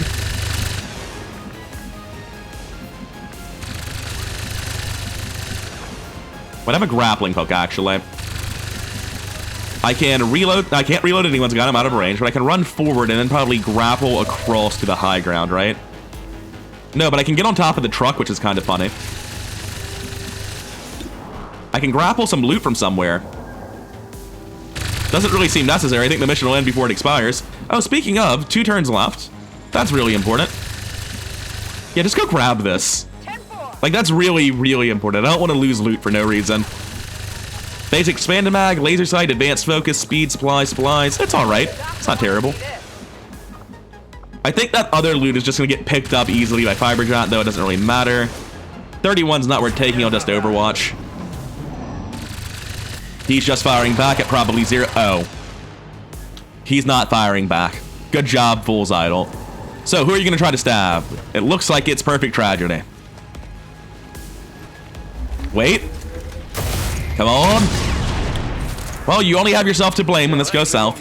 But I have a grappling hook, actually. I can reload. I can't reload anyone's gun. I'm out of range, but I can run forward and then probably grapple across to the high ground, right? No, but I can get on top of the truck, which is kind of funny. I can grapple some loot from somewhere. Doesn't really seem necessary. I think the mission will end before it expires. Oh, speaking of, 2 turns left. That's really important. Yeah, just go grab this. Like, that's really, really important. I don't want to lose loot for no reason. Basic expanded mag, laser sight, advanced focus, speed, supplies. It's alright. It's not terrible. I think that other loot is just going to get picked up easily by Fiber Giant, though it doesn't really matter. 31's not worth taking, I'll just Overwatch. He's just firing back at probably 0. Oh. He's not firing back. Good job, Fool's Idol. So, who are you going to try to stab? It looks like it's Perfect Tragedy. Wait. Come on. Well, you only have yourself to blame when this goes south.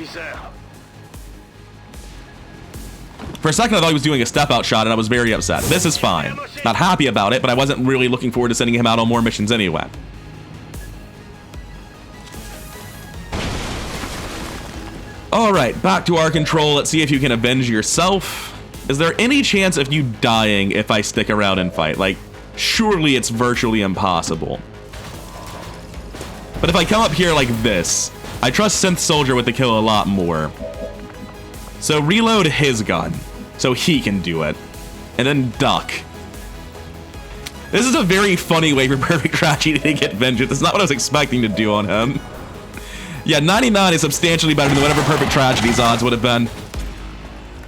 For a second, I thought he was doing a step-out shot, and I was very upset. This is fine. Not happy about it, but I wasn't really looking forward to sending him out on more missions anyway. Alright, back to our control. Let's see if you can avenge yourself. Is there any chance of you dying if I stick around and fight? Like, surely it's virtually impossible. But if I come up here like this, I trust Synth Soldier with the kill a lot more. So reload his gun, so he can do it. And then duck. This is a very funny way for Perfect Tragedy to get vengeance. It's not what I was expecting to do on him. Yeah, 99 is substantially better than whatever Perfect Tragedy's odds would have been.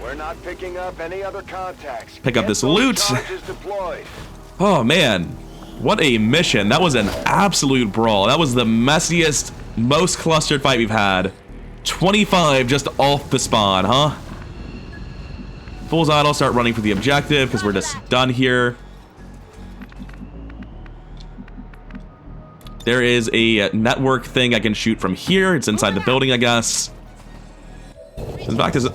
We're not picking up any other contacts. Pick up this loot. Oh man, what a mission. That was an absolute brawl. That was the messiest, most clustered fight we've had. 25 just off the spawn, huh? Fool's Idol, start running for the objective because we're just done here. There is a network thing I can shoot from here. It's inside the building, I guess. In fact, is it...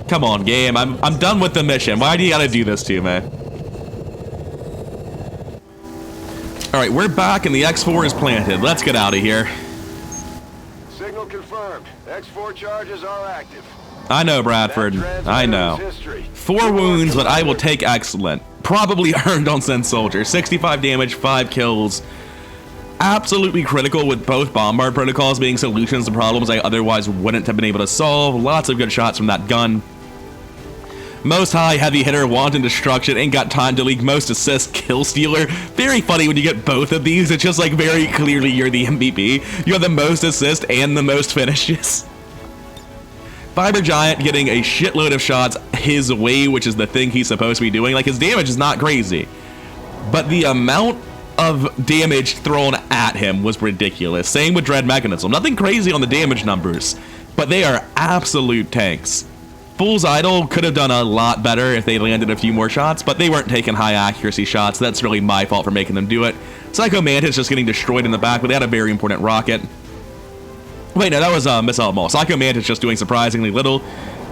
Come on, game. I'm done with the mission. Why do you gotta do this to me? Alright, we're back and the X4 is planted. Let's get out of here. Signal confirmed. X4 charges are active. I know, Bradford. I know. 4 wounds, but I will take excellent. Probably earned on Synth Soldier. 65 damage, 5 kills. Absolutely critical with both Bombard protocols being solutions to problems I otherwise wouldn't have been able to solve. Lots of good shots from that gun. Most high heavy hitter, wanton destruction, ain't got time to leak, most assist, kill stealer. Very funny when you get both of these. It's just like very clearly you're the MVP. You have the most assist and the most finishes. Fiber Giant getting a shitload of shots his way, which is the thing he's supposed to be doing. Like, his damage is not crazy, but the amount of damage thrown at him was ridiculous. Same with Dread Mechanism. Nothing crazy on the damage numbers, but they are absolute tanks. Fool's Idol could have done a lot better if they landed a few more shots, but they weren't taking high accuracy shots. That's really my fault for making them do it. Psycho Mantis just getting destroyed in the back, but they had a very important rocket. Wait, no, that was Missile Maul. Psycho Mantis just doing surprisingly little.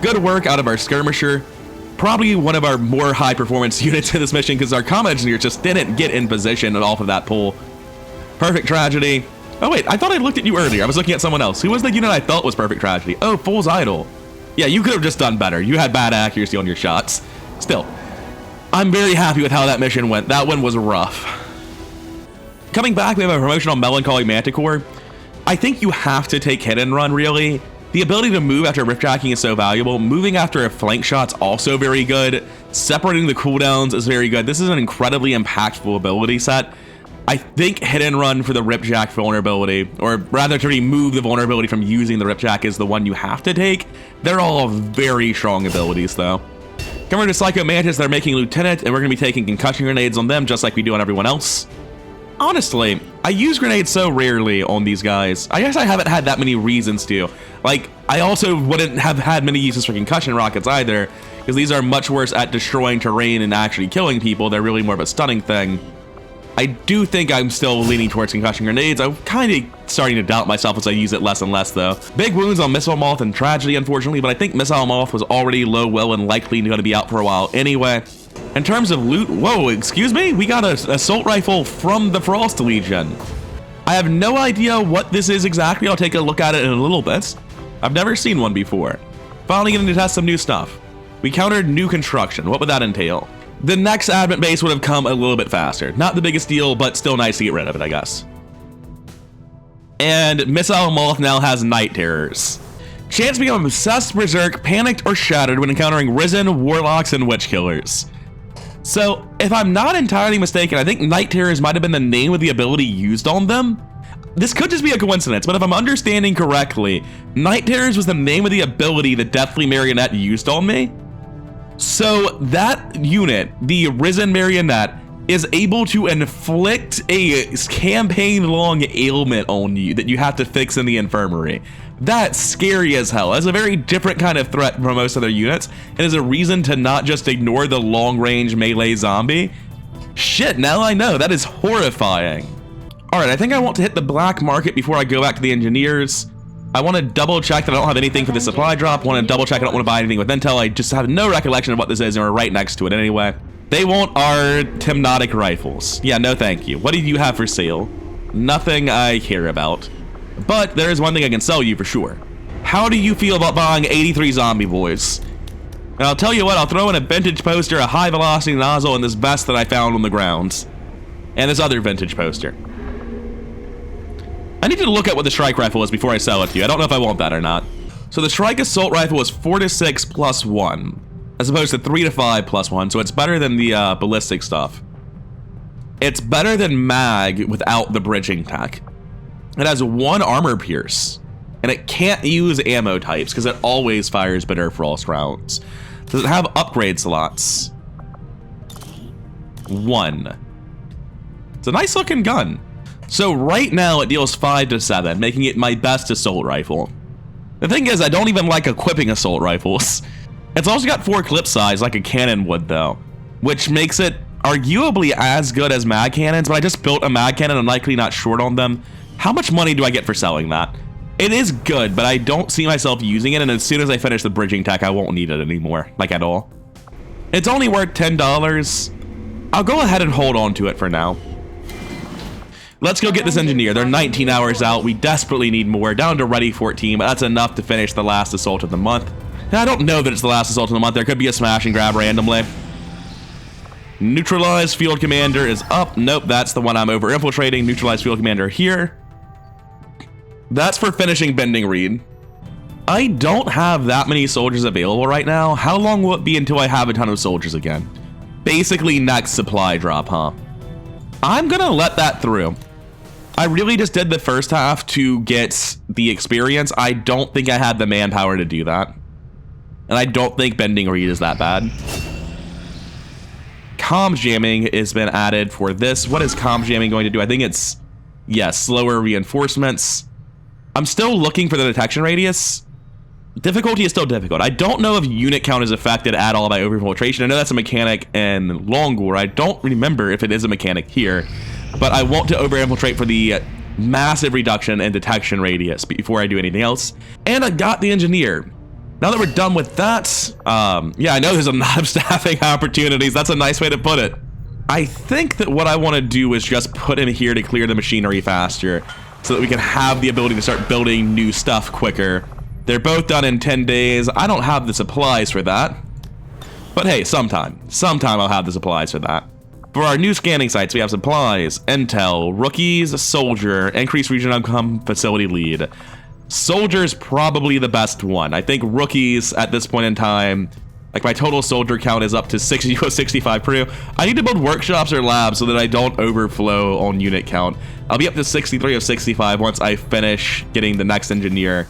Good work out of our skirmisher. Probably one of our more high performance units in this mission because our combat engineer just didn't get in position off of that pull. Perfect Tragedy. Oh wait, I thought I looked at you earlier. I was looking at someone else. Who was the unit I thought was Perfect Tragedy? Oh, Fool's Idol. Yeah, you could have just done better. You had bad accuracy on your shots. Still, I'm very happy with how that mission went. That one was rough. Coming back, we have a promotion on Melancholy Manticore. I think you have to take hit and run, really. The ability to move after ripjacking is so valuable. Moving after a flank shot's also very good. Separating the cooldowns is very good. This is an incredibly impactful ability set. I think hit and run for the ripjack vulnerability, or rather to remove the vulnerability from using the ripjack, is the one you have to take. They're all very strong abilities, though. Coming to Psycho Mantis, they're making Lieutenant, and we're going to be taking concussion grenades on them just like we do on everyone else. Honestly, I use grenades so rarely on these guys. I guess I haven't had that many reasons to. Like, I also wouldn't have had many uses for concussion rockets either, because these are much worse at destroying terrain and actually killing people. They're really more of a stunning thing. I do think I'm still leaning towards concussion grenades. I'm kind of starting to doubt myself as I use it less and less, though. Big wounds on Missile Moth and Tragedy, unfortunately, but I think Missile Moth was already low, well, and likely going to be out for a while anyway. In terms of loot, whoa, excuse me? We got an assault rifle from the Frost Legion. I have no idea what this is exactly. I'll take a look at it in a little bit. I've never seen one before. Finally getting to test some new stuff. We countered new construction. What would that entail? The next advent base would have come a little bit faster. Not the biggest deal, but still nice to get rid of it, I guess. And Missile Moth now has Night Terrors. Chance to become obsessed, berserk, panicked, or shattered when encountering Risen, Warlocks, and Witch Killers. So, if I'm not entirely mistaken, I think Night Terrors might have been the name of the ability used on them. This could just be a coincidence, but if I'm understanding correctly, Night Terrors was the name of the ability the Deathly Marionette used on me. So that unit, the Risen Marionette, is able to inflict a campaign-long ailment on you that you have to fix in the infirmary. That's scary as hell. That's a very different kind of threat from most other units, and is a reason to not just ignore the long-range melee zombie. Shit, now I know. That is horrifying. All right, I think I want to hit the black market before I go back to the engineers. I want to double check that I don't have anything for the supply drop. I want to double check I don't want to buy anything with intel. I just have no recollection of what this is, and we're right next to it anyway. They want our Timnotic rifles. Yeah, no thank you. What do you have for sale? Nothing I care about. But there is one thing I can sell you for sure. How do you feel about buying 83 zombie boys? And I'll tell you what, I'll throw in a vintage poster, a high velocity nozzle, and this vest that I found on the grounds. And this other vintage poster. I need to look at what the strike rifle is before I sell it to you. I don't know if I want that or not. So the strike assault rifle is 4 to 6 plus 1, as opposed to 3 to 5 plus 1. So it's better than the ballistic stuff. It's better than mag without the bridging tech. It has 1 armor pierce, and it can't use ammo types because it always fires bitter frost rounds. Does it have upgrade slots? 1. It's a nice looking gun. So right now it deals 5 to 7, making it my best assault rifle. The thing is, I don't even like equipping assault rifles. It's also got 4 clip size like a cannon would though, which makes it arguably as good as mag cannons, but I just built a mag cannon and I'm likely not short on them. How much money do I get for selling that? It is good, but I don't see myself using it, and as soon as I finish the bridging tech, I won't need it anymore, like at all. It's only worth $10. I'll go ahead and hold on to it for now. Let's go get this engineer. They're 19 hours out. We desperately need more. Down to ready 14, but that's enough to finish the last assault of the month. Now, I don't know that it's the last assault of the month. There could be a smash and grab randomly. Neutralized field commander is up. Nope, that's the one I'm over infiltrating. Neutralized field commander here. That's for finishing bending reed. I don't have that many soldiers available right now. How long will it be until I have a ton of soldiers again? Basically next supply drop, huh? I'm gonna let that through. I really just did the first half to get the experience. I don't think I had the manpower to do that. And I don't think bending reed is that bad. Comms jamming has been added for this. What is comms jamming going to do? I think it's, yes, slower reinforcements. I'm still looking for the detection radius. Difficulty is still difficult. I don't know if unit count is affected at all by overfiltration. I know that's a mechanic in Longwar. I don't remember if it is a mechanic here, but I want to over-infiltrate for the massive reduction in detection radius before I do anything else. And I got the engineer. Now that we're done with that, yeah, I know there's a lot of staffing opportunities. That's a nice way to put it. I think that what I want to do is just put him here to clear the machinery faster so that we can have the ability to start building new stuff quicker. They're both done in 10 days. I don't have the supplies for that. But hey, sometime I'll have the supplies for that. For our new scanning sites, we have supplies, intel, rookies, soldier, increased region outcome, facility lead. Soldier's probably the best one. I think rookies at this point in time, like my total soldier count is up to 65 crew. I need to build workshops or labs so that I don't overflow on unit count. I'll be up to 63 of 65 once I finish getting the next engineer.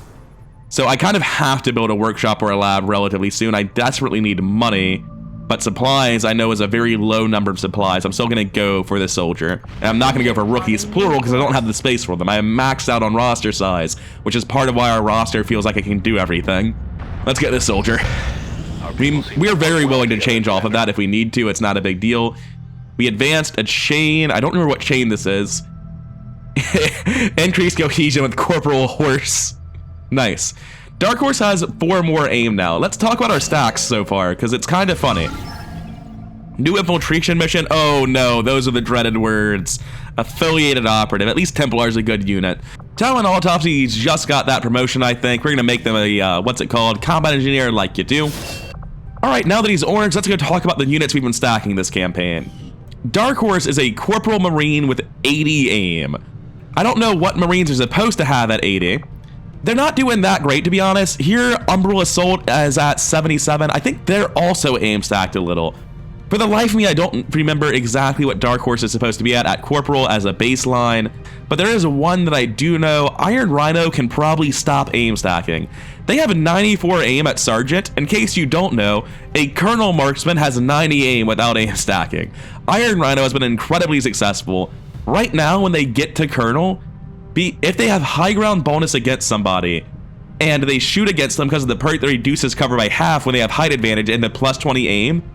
So I kind of have to build a workshop or a lab relatively soon. I desperately need money, but supplies I know is a very low number of supplies. I'm still gonna go for the soldier. And I'm not gonna go for rookies, plural, because I don't have the space for them. I am maxed out on roster size, which is part of why our roster feels like it can do everything. Let's get this soldier. I mean, we're very willing to change off of that if we need to. It's not a big deal. We advanced a chain. I don't remember what chain this is. Increased cohesion with Corporal Horse. Nice. Dark Horse has 4 more aim now. Let's talk about our stacks so far, because it's kind of funny. New infiltration mission. Oh no, those are the dreaded words. Affiliated operative. At least Templar's a good unit. Talent Autopsy's just got that promotion, I think. We're gonna make them a, what's it called? Combat engineer like you do. Alright, now that he's orange, let's go talk about the units we've been stacking this campaign. Dark Horse is a Corporal Marine with 80 aim. I don't know what Marines are supposed to have at 80. They're not doing that great, to be honest. Here, Umbral Assault is at 77. I think they're also aim stacked a little. For the life of me, I don't remember exactly what Dark Horse is supposed to be at Corporal as a baseline, but there is one that I do know. Iron Rhino can probably stop aim stacking. They have a 94 aim at Sergeant. In case you don't know, a Colonel Marksman has 90 aim without aim stacking. Iron Rhino has been incredibly successful. Right now, when they get to Colonel, if they have high ground bonus against somebody, and they shoot against them because of the perk that reduces cover by half when they have height advantage and the plus 20 aim,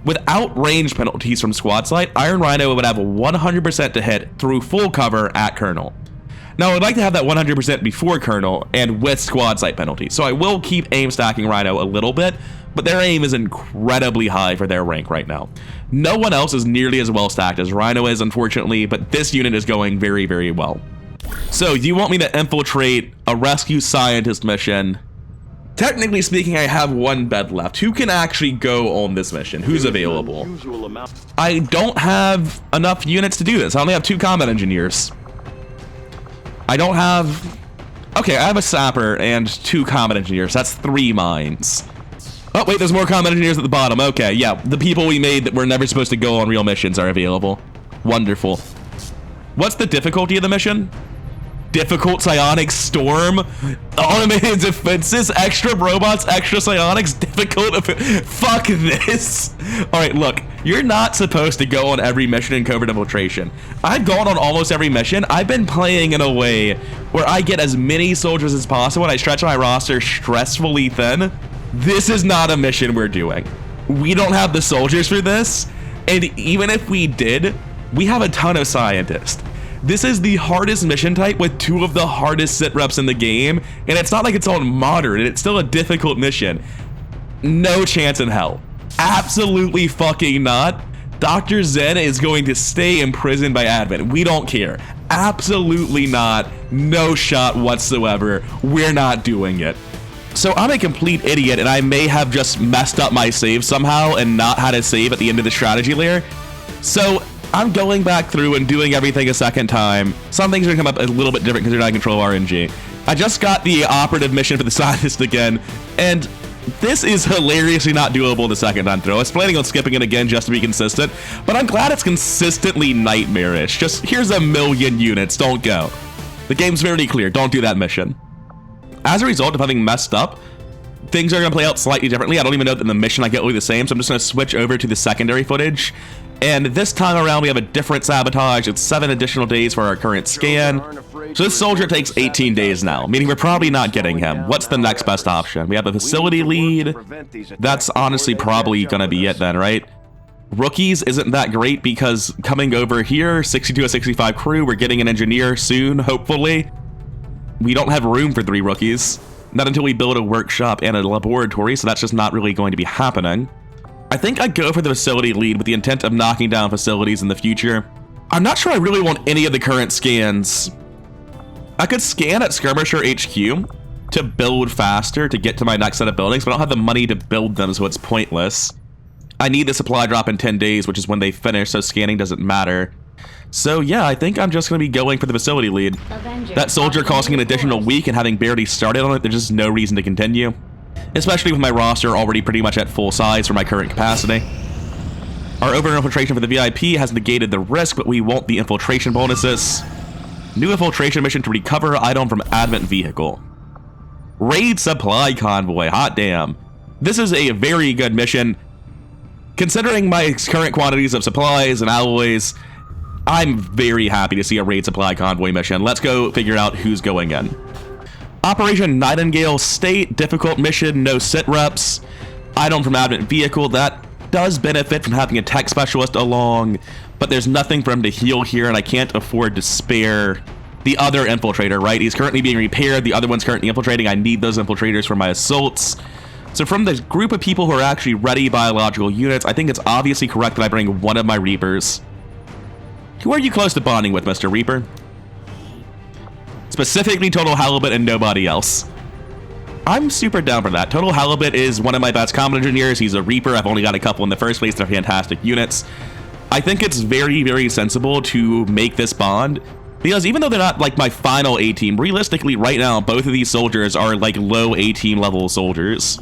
without range penalties from squad sight, Iron Rhino would have 100% to hit through full cover at Colonel. Now, I would like to have that 100% before Colonel and with squad sight penalties, so I will keep aim stacking Rhino a little bit, but their aim is incredibly high for their rank right now. No one else is nearly as well stacked as Rhino is, unfortunately, but this unit is going very, very well. So, you want me to infiltrate a rescue scientist mission? Technically speaking, I have one bed left. Who can actually go on this mission? Who's available? I don't have enough units to do this. I only have 2 combat engineers. I don't have... Okay, I have a sapper and 2 combat engineers. That's 3 mines. Oh, wait, there's more combat engineers at the bottom. Okay, yeah, the people we made that were never supposed to go on real missions are available. Wonderful. What's the difficulty of the mission? Difficult psionic storm, automated defenses, extra robots, extra psionics, difficult. Fuck this. All right, look, you're not supposed to go on every mission in Covert Infiltration. I've gone on almost every mission. I've been playing in a way where I get as many soldiers as possible and I stretch my roster stressfully thin. This is not a mission we're doing. We don't have the soldiers for this. And even if we did, we have a ton of scientists. This is the hardest mission type with 2 of the hardest sit reps in the game, and it's not like it's on modern, it's still a difficult mission. No chance in hell. Absolutely fucking not. Dr. Zen is going to stay imprisoned by Advent. We don't care. Absolutely not. No shot whatsoever. We're not doing it. So I'm a complete idiot, and I may have just messed up my save somehow and not had a save at the end of the strategy layer. So I'm going back through and doing everything a second time. Some things are gonna come up a little bit different because they're not in control of RNG. I just got the operative mission for the scientist again, and this is hilariously not doable the second time through. I was planning on skipping it again just to be consistent, but I'm glad it's consistently nightmarish. Just, here's 1,000,000 units, don't go. The game's very clear, don't do that mission. As a result of having messed up, things are gonna play out slightly differently. I don't even know that in the mission I get will be the same, so I'm just gonna switch over to the secondary footage. And this time around, we have a different sabotage. It's 7 additional days for our current scan. So this soldier takes 18 days now, meaning we're probably not getting him. What's the next best option? We have a facility lead. That's honestly probably going to be it then, right? Rookies isn't that great because coming over here, 62 to 65 crew, we're getting an engineer soon, hopefully. We don't have room for 3 rookies. Not until we build a workshop and a laboratory, so that's just not really going to be happening. I think I'd go for the facility lead with the intent of knocking down facilities in the future. I'm not sure I really want any of the current scans. I could scan at Skirmisher HQ to build faster to get to my next set of buildings, but I don't have the money to build them, so it's pointless. I need the supply drop in 10 days, which is when they finish, so scanning doesn't matter. So yeah, I think I'm just going to be going for the facility lead. That soldier costing an additional week and having barely started on it, there's just no reason to continue. Especially with my roster already pretty much at full size for my current capacity. Our over-infiltration for the VIP has negated the risk, but we want the infiltration bonuses. New infiltration mission to recover item from Advent vehicle. Raid supply convoy, hot damn. This is a very good mission. Considering my current quantities of supplies and alloys, I'm very happy to see a raid supply convoy mission. Let's go figure out who's going in. Operation Nightingale State, difficult mission, no sit reps. Item from Advent vehicle, that does benefit from having a tech specialist along, but there's nothing for him to heal here, and I can't afford to spare the other infiltrator, right? He's currently being repaired, the other one's currently infiltrating. I need those infiltrators for my assaults. So from the group of people who are actually ready biological units, I think it's obviously correct that I bring one of my Reapers. Who are you close to bonding with, Mr. Reaper? Specifically Total Halibut and nobody else. I'm super down for that. Total Halibut is one of my best combat engineers. He's a Reaper. I've only got a couple in the first place. They're fantastic units. I think it's very, very sensible to make this bond, because even though they're not like my final A-team, realistically right now, both of these soldiers are like low A-team level soldiers.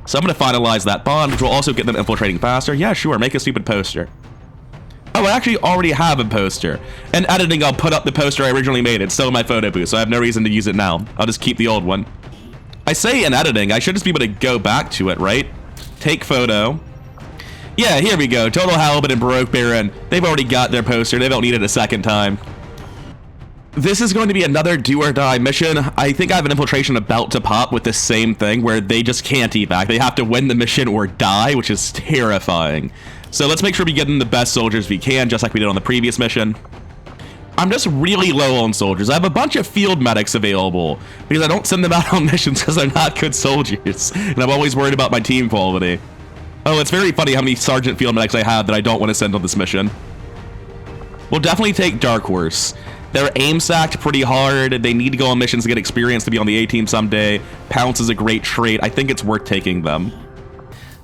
So I'm going to finalize that bond, which will also get them infiltrating faster. Yeah, sure, make a stupid poster. Oh, I actually already have a poster. In editing, I'll put up the poster I originally made. It's still in my photo booth, so I have no reason to use it now. I'll just keep the old one. I say in editing, I should just be able to go back to it, right? Take photo. Yeah, here we go. Total Halibut and Baroque Baron. They've already got their poster. They don't need it a second time. This is going to be another do or die mission. I think I have an infiltration about to pop with the same thing where they just can't evac. They have to win the mission or die, which is terrifying. So let's make sure we get in the best soldiers we can, just like we did on the previous mission. I'm just really low on soldiers. I have a bunch of field medics available because I don't send them out on missions because they're not good soldiers. And I'm always worried about my team quality. Oh, it's very funny how many sergeant field medics I have that I don't want to send on this mission. We'll definitely take Dark Horse. They're aim sacked pretty hard. They need to go on missions to get experience to be on the A-team someday. Pounce is a great trait. I think it's worth taking them.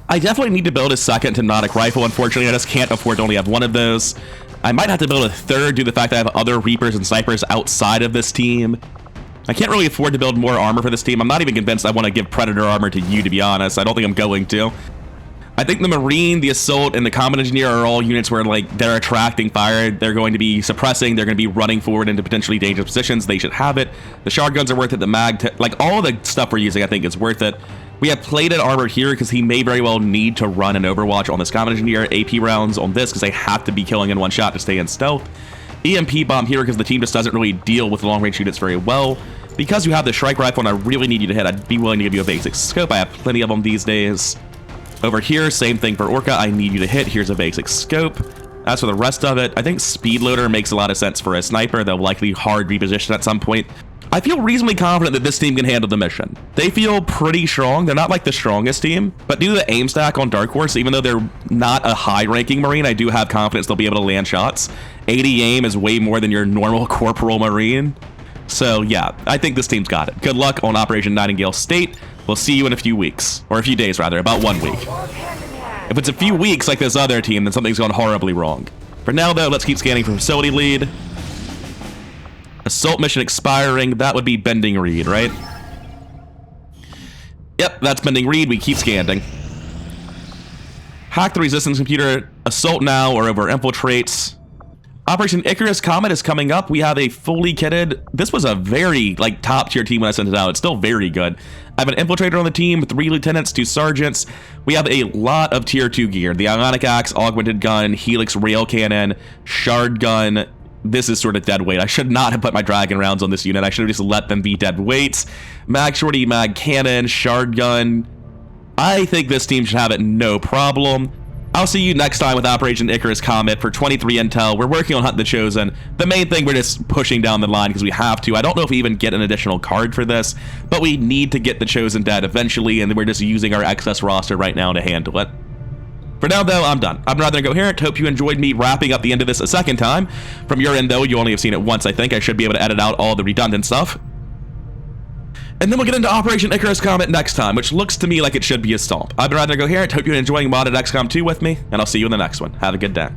I definitely need to build a second Hypnotic Rifle. Unfortunately, I just can't afford to only have one of those. I might have to build a third due to the fact that I have other Reapers and Snipers outside of this team. I can't really afford to build more armor for this team. I'm not even convinced I want to give Predator armor to you, to be honest. I don't think I'm going to. I think the Marine, the Assault, and the Combat Engineer are all units where, like, they're attracting fire. They're going to be suppressing. They're going to be running forward into potentially dangerous positions. They should have it. The Shotguns are worth it. The Mag, like, all the stuff we're using, I think, is worth it. We have plated armor here because he may very well need to run an Overwatch on this Combat Engineer. AP rounds on this because they have to be killing in one shot to stay in stealth. EMP bomb here because the team just doesn't really deal with long-range units very well. Because you have the Shrike Rifle and I really need you to hit, I'd be willing to give you a basic scope. I have plenty of them these days. Over here, same thing for Orca. I need you to hit. Here's a basic scope. As for the rest of it, I think Speed Loader makes a lot of sense for a sniper. They'll likely hard reposition at some point. I feel reasonably confident that this team can handle the mission. They feel pretty strong. They're not like the strongest team, but due to the aim stack on Dark Horse, even though they're not a high-ranking Marine, I do have confidence they'll be able to land shots. 80 aim is way more than your normal Corporal Marine. So yeah, I think this team's got it. Good luck on Operation Nightingale State. We'll see you in a few weeks, or a few days rather, about 1 week. If it's a few weeks like this other team, then something's gone horribly wrong. For now though, let's keep scanning for facility lead. Assault mission expiring, that would be Bending Reed, right? Yep, that's Bending Reed, we keep scanning. Hack the resistance computer, assault now or over infiltrates. Operation Icarus Comet is coming up. We have a fully kitted, this was a very like top tier team when I sent it out. It's still very good. I have an infiltrator on the team, 3 lieutenants, 2 sergeants. We have a lot of tier 2 gear. The Ionic Axe, Augmented Gun, Helix Rail Cannon, Shard Gun. This is sort of dead weight. I should not have put my Dragon rounds on this unit. I should have just let them be dead weights. Mag Shorty, Mag Cannon, Shard Gun. I think this team should have it no problem. I'll see you next time with Operation Icarus Comet for 23 intel. We're working on Hunt the Chosen. The main thing, we're just pushing down the line because we have to. I don't know if we even get an additional card for this, but we need to get the Chosen dead eventually, and we're just using our excess roster right now to handle it. For now, though, I'm done. I'm Rather Incoherent. Hope you enjoyed me wrapping up the end of this a second time. From your end, though, you only have seen it once, I think. I should be able to edit out all the redundant stuff. And then we'll get into Operation Icarus Comet next time, which looks to me like it should be a stomp. I've been Rather Incoherent. Hope you're enjoying modded XCOM 2 with me, and I'll see you in the next one. Have a good day.